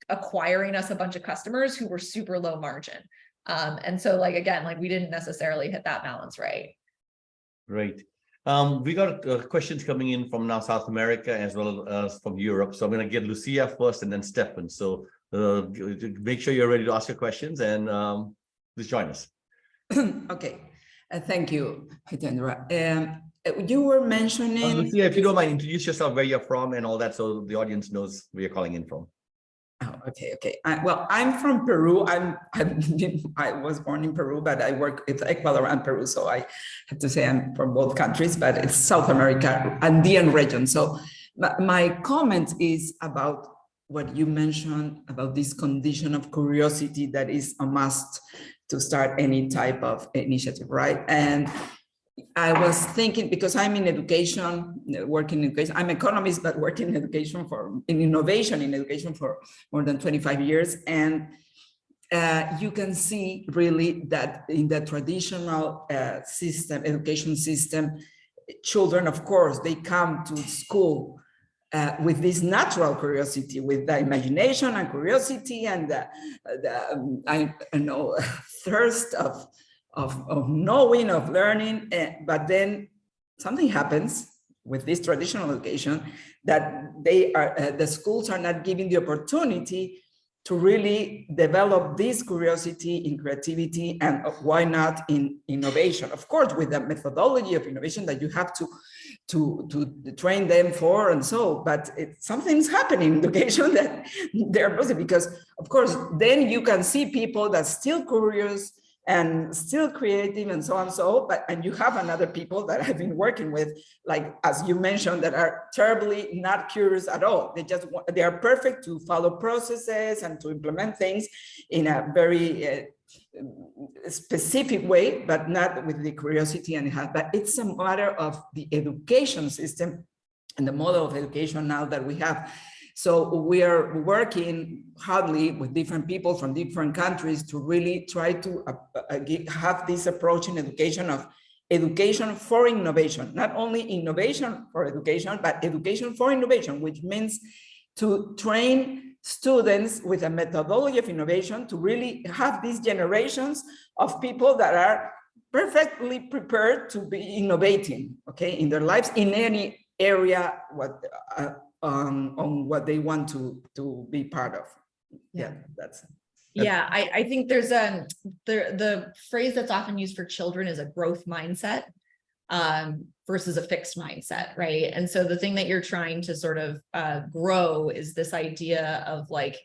S2: acquiring us a bunch of customers who were super low margin. And so like, again, like we didn't necessarily hit that balance right.
S1: Great. We got questions coming in from now South America as well as from Europe. So I'm going to get Lucia first and then Stefan. So make sure you're ready to ask your questions, and please join us.
S4: Okay. Thank you, Hitendra. You were mentioning...
S1: Lucia, if you don't mind, introduce yourself, where you're from and all that, so the audience knows where you're calling in from.
S4: Oh, okay. Well, I'm from Peru. I was born in Peru, but I work with Ecuador and Peru, so I have to say I'm from both countries, but it's South America, Andean region. So my comment is about what you mentioned about this condition of curiosity that is a must to start any type of initiative, right? And I was thinking, because I'm in education, working in education, I'm an economist, but working in education in innovation in education for more than 25 years. And you can see really that in the traditional education system, children, of course, they come to school with this natural curiosity, with the imagination and curiosity and the thirst of knowing, of learning, but then something happens with this traditional education that the schools are not giving the opportunity to really develop this curiosity in creativity, and why not in innovation. Of course, with the methodology of innovation that you have to train them for, and so, but something's happening in education that they're losing, because of course, then you can see people that's still curious and still creative and so on, and you have another people that I've been working with, like, as you mentioned, that are terribly not curious at all. They are perfect to follow processes and to implement things in a very specific way, but not with the curiosity and but it's a matter of the education system and the model of education now that we have. So we are working hardly with different people from different countries to really try to have this approach in education of education for innovation, not only innovation for education, but education for innovation, which means to train students with a methodology of innovation to really have these generations of people that are perfectly prepared to be innovating, okay, in their lives in any area on what they want to be part of. Yeah, that's.
S2: Yeah, I think there's the phrase that's often used for children is a growth mindset versus a fixed mindset, right? And so the thing that you're trying to sort of grow is this idea of like,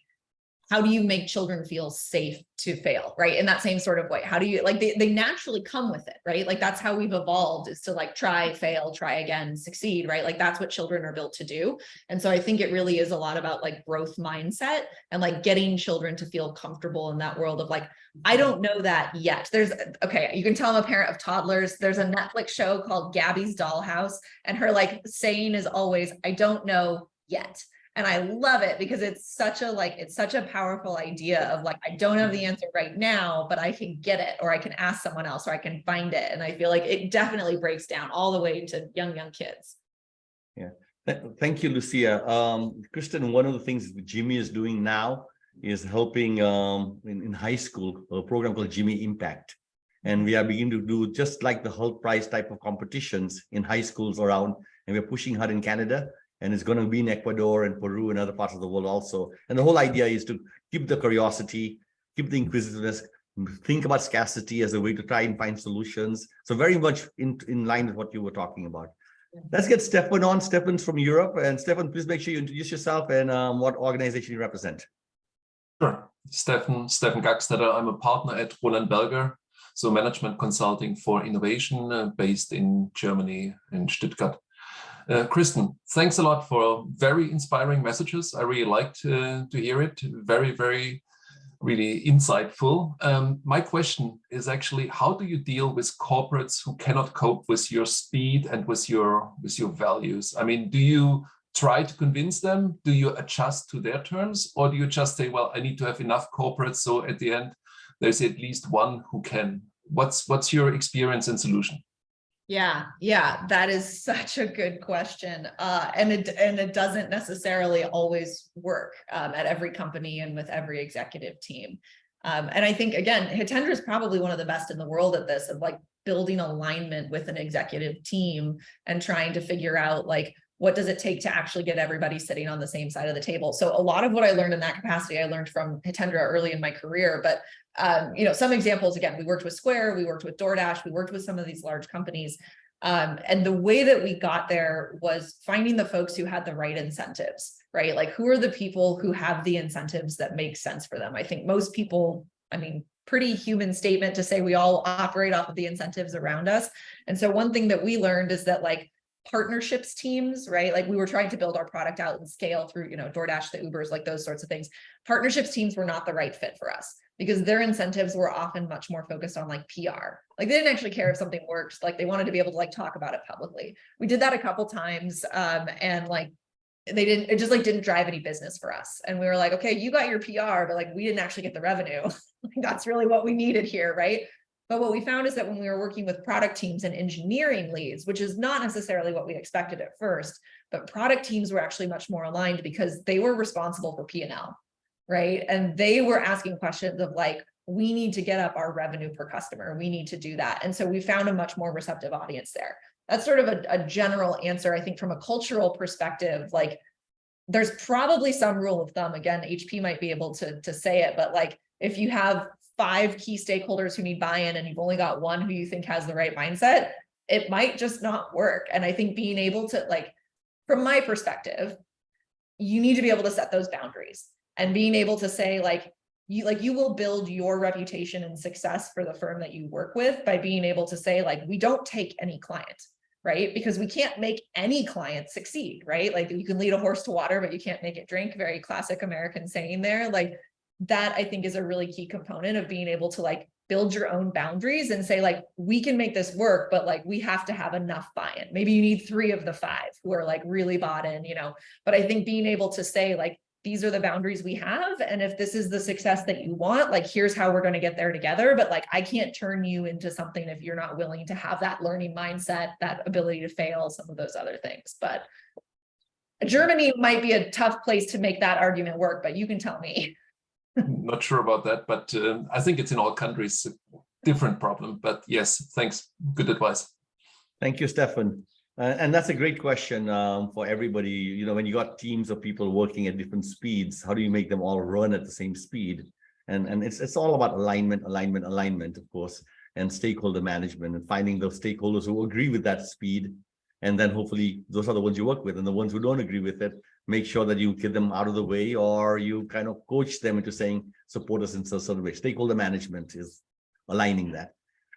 S2: how do you make children feel safe to fail, right? In that same sort of way, how do you, like, they naturally come with it, right? Like, that's how we've evolved, is to like try, fail, try again, succeed, right? Like, that's what children are built to do. And so I think it really is a lot about like growth mindset and like getting children to feel comfortable in that world of like, I don't know that yet. Okay, you can tell I'm a parent of toddlers. There's a Netflix show called Gabby's Dollhouse, and her like saying is always, I don't know yet. And I love it because it's such a powerful idea of like, I don't have the answer right now, but I can get it, or I can ask someone else, or I can find it. And I feel like it definitely breaks down all the way to young kids.
S1: Yeah. Thank you, Lucia. Kristen, one of the things that GIMI is doing now is helping in high school, a program called GIMI Impact. And we are beginning to do just like the Health Prize type of competitions in high schools around, and we're pushing hard in Canada. And it's going to be in Ecuador and Peru and other parts of the world also. And the whole idea is to keep the curiosity, keep the inquisitiveness, think about scarcity as a way to try and find solutions. So very much in line with what you were talking about. Let's get Stefan on. Stefan's from Europe. And Stefan, please make sure you introduce yourself and what organization you represent.
S5: Sure. Stefan Gackstetter. I'm a partner at Roland Berger, so management consulting for innovation based in Germany, in Stuttgart. Kristen, thanks a lot for very inspiring messages. I really liked to hear it. Very, very, really insightful. My question is actually, how do you deal with corporates who cannot cope with your speed and with your values? I mean, do you try to convince them? Do you adjust to their terms? Or do you just say, well, I need to have enough corporates, so at the end, there's at least one who can? What's your experience and solution?
S2: Yeah, that is such a good question. And it doesn't necessarily always work at every company and with every executive team. And I think, again, Hitendra is probably one of the best in the world at this, of like building alignment with an executive team and trying to figure out like, what does it take to actually get everybody sitting on the same side of the table? So a lot of what I learned in that capacity, I learned from Hitendra early in my career. But some examples, again, we worked with Square, we worked with DoorDash, we worked with some of these large companies. And the way that we got there was finding the folks who had the right incentives, right? Like, who are the people who have the incentives that make sense for them? I think most people, pretty human statement to say we all operate off of the incentives around us. And so one thing that we learned is that like partnerships teams, right? Like, we were trying to build our product out and scale through, DoorDash, the Ubers, like those sorts of things. Partnerships teams were not the right fit for us because their incentives were often much more focused on like PR. Like, they didn't actually care if something worked. Like, they wanted to be able to like talk about it publicly. We did that a couple times, and like it just like didn't drive any business for us. And we were like, okay, you got your PR, but like we didn't actually get the revenue. That's really what we needed here, right? But what we found is that when we were working with product teams and engineering leads, which is not necessarily what we expected at first, but product teams were actually much more aligned because they were responsible for P&L, right? And they were asking questions of like, we need to get up our revenue per customer. We need to do that. And so we found a much more receptive audience there. That's sort of a general answer. I think from a cultural perspective, like there's probably some rule of thumb. Again, HP might be able to say it, but like if you have 5 key stakeholders who need buy-in and you've only got one who you think has the right mindset, it might just not work. And I think being able to, like, from my perspective, you need to be able to set those boundaries and being able to say you will build your reputation and success for the firm that you work with by being able to say like, we don't take any client, right? Because we can't make any client succeed, right? Like, you can lead a horse to water, but you can't make it drink. Very classic American saying there. Like, that I think is a really key component of being able to like build your own boundaries and say like, we can make this work, but like we have to have enough buy-in. Maybe you need 3 of the 5 who are like really bought in, but I think being able to say like, these are the boundaries we have. And if this is the success that you want, like, here's how we're going to get there together. But like, I can't turn you into something if you're not willing to have that learning mindset, that ability to fail, some of those other things. But Germany might be a tough place to make that argument work, but you can tell me.
S5: Not sure about that, but I think it's in all countries a different problem. But yes, thanks. Good advice.
S1: Thank you, Stefan. And that's a great question for everybody. You know, when you got teams of people working at different speeds, how do you make them all run at the same speed? And it's all about alignment, of course, and stakeholder management, and finding those stakeholders who agree with that speed. And then hopefully those are the ones you work with, and the ones who don't agree with it, make sure that you get them out of the way, or you kind of coach them into saying, support us in a certain way. Stakeholder management is aligning that.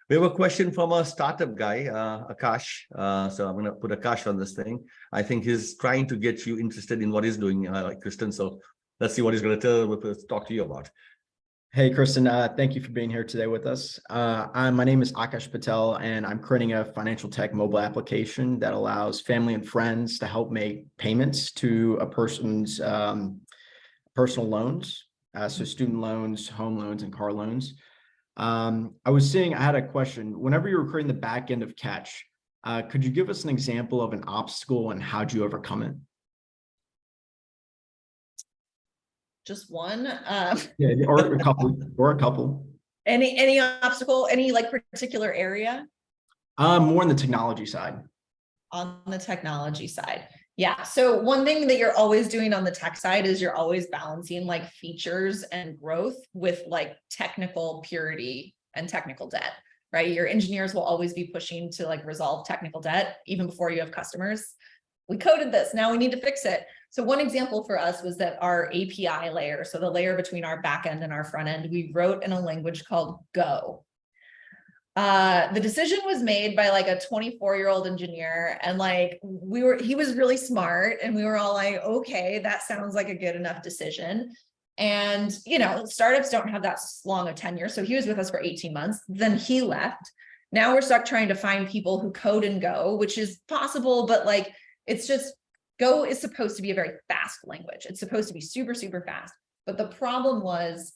S1: We have a question from a startup guy, Akash. So I'm going to put Akash on this thing. I think he's trying to get you interested in what he's doing, Kristen. So let's see what he's going to talk to you about.
S6: Hey, Kristen, thank you for being here today with us. My name is Akash Patel, and I'm creating a financial tech mobile application that allows family and friends to help make payments to a person's personal loans, so student loans, home loans, and car loans. I had a question. Whenever you were creating the back end of Catch, could you give us an example of an obstacle and how'd you overcome it?
S2: Just one.
S6: Yeah, or a couple.
S2: Any obstacle, any like particular area?
S6: More on the technology side.
S2: On the technology side. Yeah. So one thing that you're always doing on the tech side is you're always balancing like features and growth with like technical purity and technical debt, right? Your engineers will always be pushing to like resolve technical debt even before you have customers. We coded this, now we need to fix it. So one example for us was that our API layer, so the layer between our backend and our front end, we wrote in a language called Go. The decision was made by like a 24-year-old engineer, and like he was really smart, and we were all like, okay, that sounds like a good enough decision. And you know, startups don't have that long a tenure, so he was with us for 18 months, then he left. Now we're stuck trying to find people who code in Go, which is possible, but like it's just, Go is supposed to be a very fast language. It's supposed to be super, super fast. But the problem was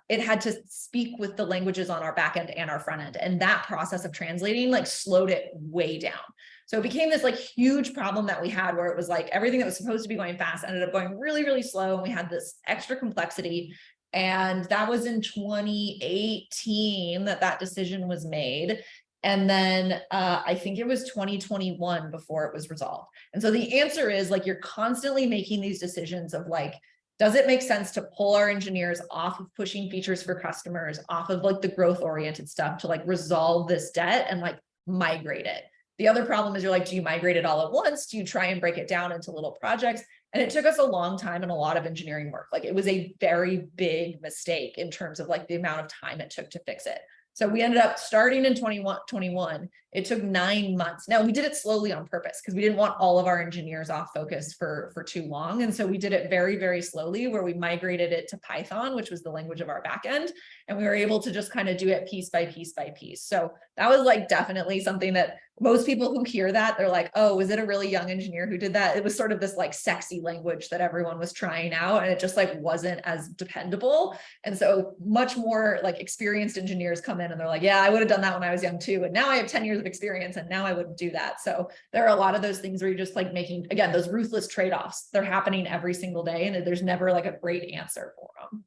S2: it had to speak with the languages on our back end and our front end. And that process of translating like slowed it way down. So it became this like huge problem that we had, where it was like everything that was supposed to be going fast ended up going really, really slow. And we had this extra complexity. And that was in 2018 that decision was made. And then I think it was 2021 before it was resolved. And so the answer is like, you're constantly making these decisions of like, does it make sense to pull our engineers off of pushing features for customers, off of like the growth oriented stuff to like resolve this debt and like migrate it? The other problem is you're like, do you migrate it all at once? Do you try and break it down into little projects? And it took us a long time and a lot of engineering work. Like it was a very big mistake in terms of like the amount of time it took to fix it. So we ended up starting in 2021. It took 9 months. Now we did it slowly on purpose because we didn't want all of our engineers off focus for too long. And so we did it very, very slowly, where we migrated it to Python, which was the language of our backend. And we were able to just kind of do it piece by piece by piece. So that was like definitely something that most people who hear that, they're like, oh, was it a really young engineer who did that? It was sort of this like sexy language that everyone was trying out, and it just like wasn't as dependable. And so much more like experienced engineers come in and they're like, yeah, I would have done that when I was young too. And now I have 10 years of experience and now I wouldn't do that. So there are a lot of those things where you're just like making, again, those ruthless trade-offs. They're happening every single day, and there's never like a great answer for them.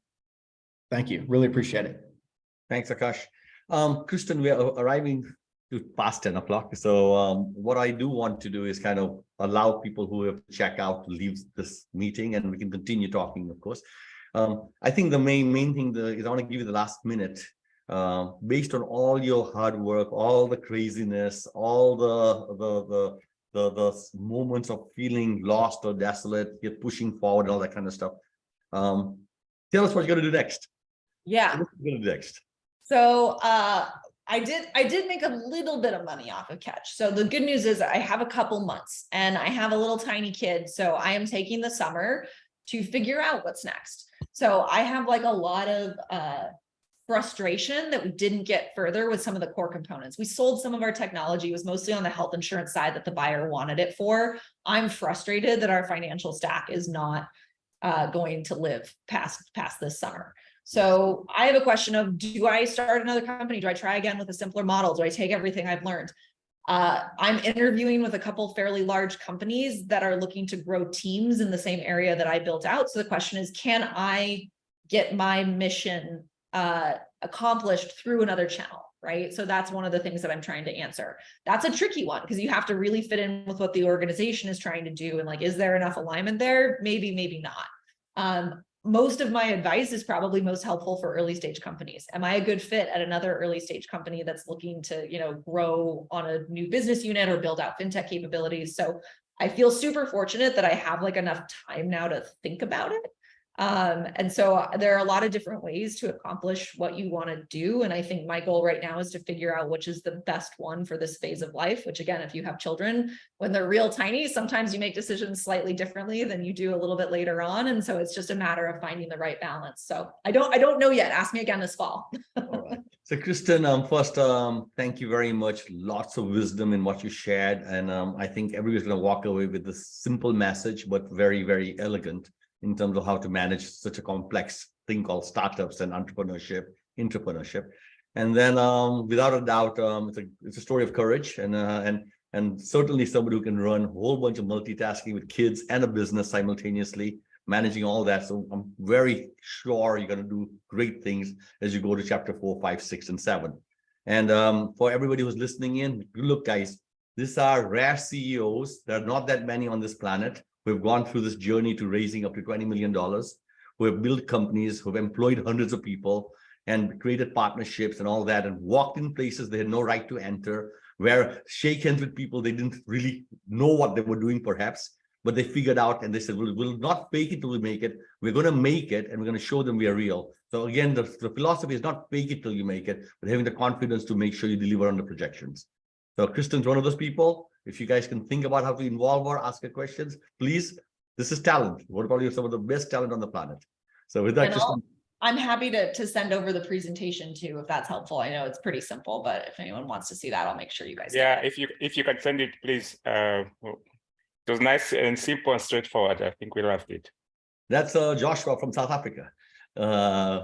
S6: Thank you. Really appreciate it.
S1: Thanks, Akash. Kristen, we are arriving to past 10 o'clock. So what I do want to do is kind of allow people who have to check out to leave this meeting, and we can continue talking, of course. I think the main thing is I want to give you the last minute. Based on all your hard work, all the craziness, all the moments of feeling lost or desolate, you're pushing forward, all that kind of stuff. Tell us what you're going to do next.
S2: Yeah.
S1: What you're going to do next.
S2: So I did make a little bit of money off of Catch. So the good news is I have a couple months and I have a little tiny kid. So I am taking the summer to figure out what's next. So I have like a lot of frustration that we didn't get further with some of the core components. We sold some of our technology. It was mostly on the health insurance side that the buyer wanted it for. I'm frustrated that our financial stack is not going to live past this summer. So I have a question of, do I start another company? Do I try again with a simpler model? Do I take everything I've learned? I'm interviewing with a couple fairly large companies that are looking to grow teams in the same area that I built out. So the question is, can I get my mission accomplished through another channel? right? So that's one of the things that I'm trying to answer. That's a tricky one because you have to really fit in with what the organization is trying to do. And like, is there enough alignment there? Maybe, maybe not. Most of my advice is probably most helpful for early stage companies. Am I a good fit at another early stage company that's looking to, grow on a new business unit or build out fintech capabilities? So I feel super fortunate that I have like enough time now to think about it. And so there are a lot of different ways to accomplish what you want to do. And I think my goal right now is to figure out which is the best one for this phase of life, which again, if you have children, when they're real tiny, sometimes you make decisions slightly differently than you do a little bit later on. And so it's just a matter of finding the right balance. So I don't know yet. Ask me again this fall.
S1: All right. So Kristen, first, thank you very much. Lots of wisdom in what you shared. And I think everybody's going to walk away with this simple message, but very, very elegant in terms of how to manage such a complex thing called startups and entrepreneurship. And then without a doubt, it's a story of courage and certainly somebody who can run a whole bunch of multitasking with kids and a business simultaneously, managing all that. So I'm very sure you're going to do great things as you go to chapter 4, 5, 6, and 7. And for everybody who's listening in, look, guys, these are rare CEOs. There are not that many on this planet who have gone through this journey to raising up to $20 million, who have built companies, who have employed hundreds of people and created partnerships and all that, and walked in places they had no right to enter, where shake hands with people they didn't really know what they were doing perhaps, but they figured out and they said, we'll not fake it till we make it. We're going to make it and we're going to show them we are real. So again, the philosophy is not fake it till you make it, but having the confidence to make sure you deliver on the projections. So Kristen's one of those people. If you guys can think about how to involve her, ask her questions, please. This is talent. What about you? Some of the best talent on the planet. So with that, Kristen,
S2: I'm happy to send over the presentation too, if that's helpful. I know it's pretty simple, but if anyone wants to see that, I'll make sure you guys
S7: Yeah,
S2: get it.
S7: if you can send it, please. It was nice and simple and straightforward. I think we loved it.
S1: that's Joshua from South Africa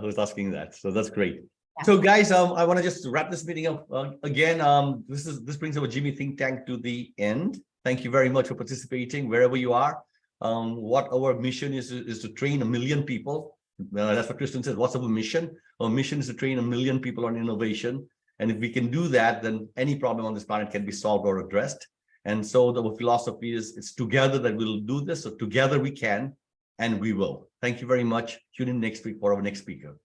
S1: who's asking that. So that's great.
S2: Yeah.
S1: So guys, I want to just wrap this meeting up again. This brings our GIMI think tank to the end. Thank you very much for participating wherever you are. What our mission is to train 1 million people. That's what Kristen said. What's our mission? Our mission is to train 1 million people on innovation. And if we can do that, then any problem on this planet can be solved or addressed. And so the philosophy is it's together that we'll do this. So together we can, and we will. Thank you very much. Tune in next week for our next speaker.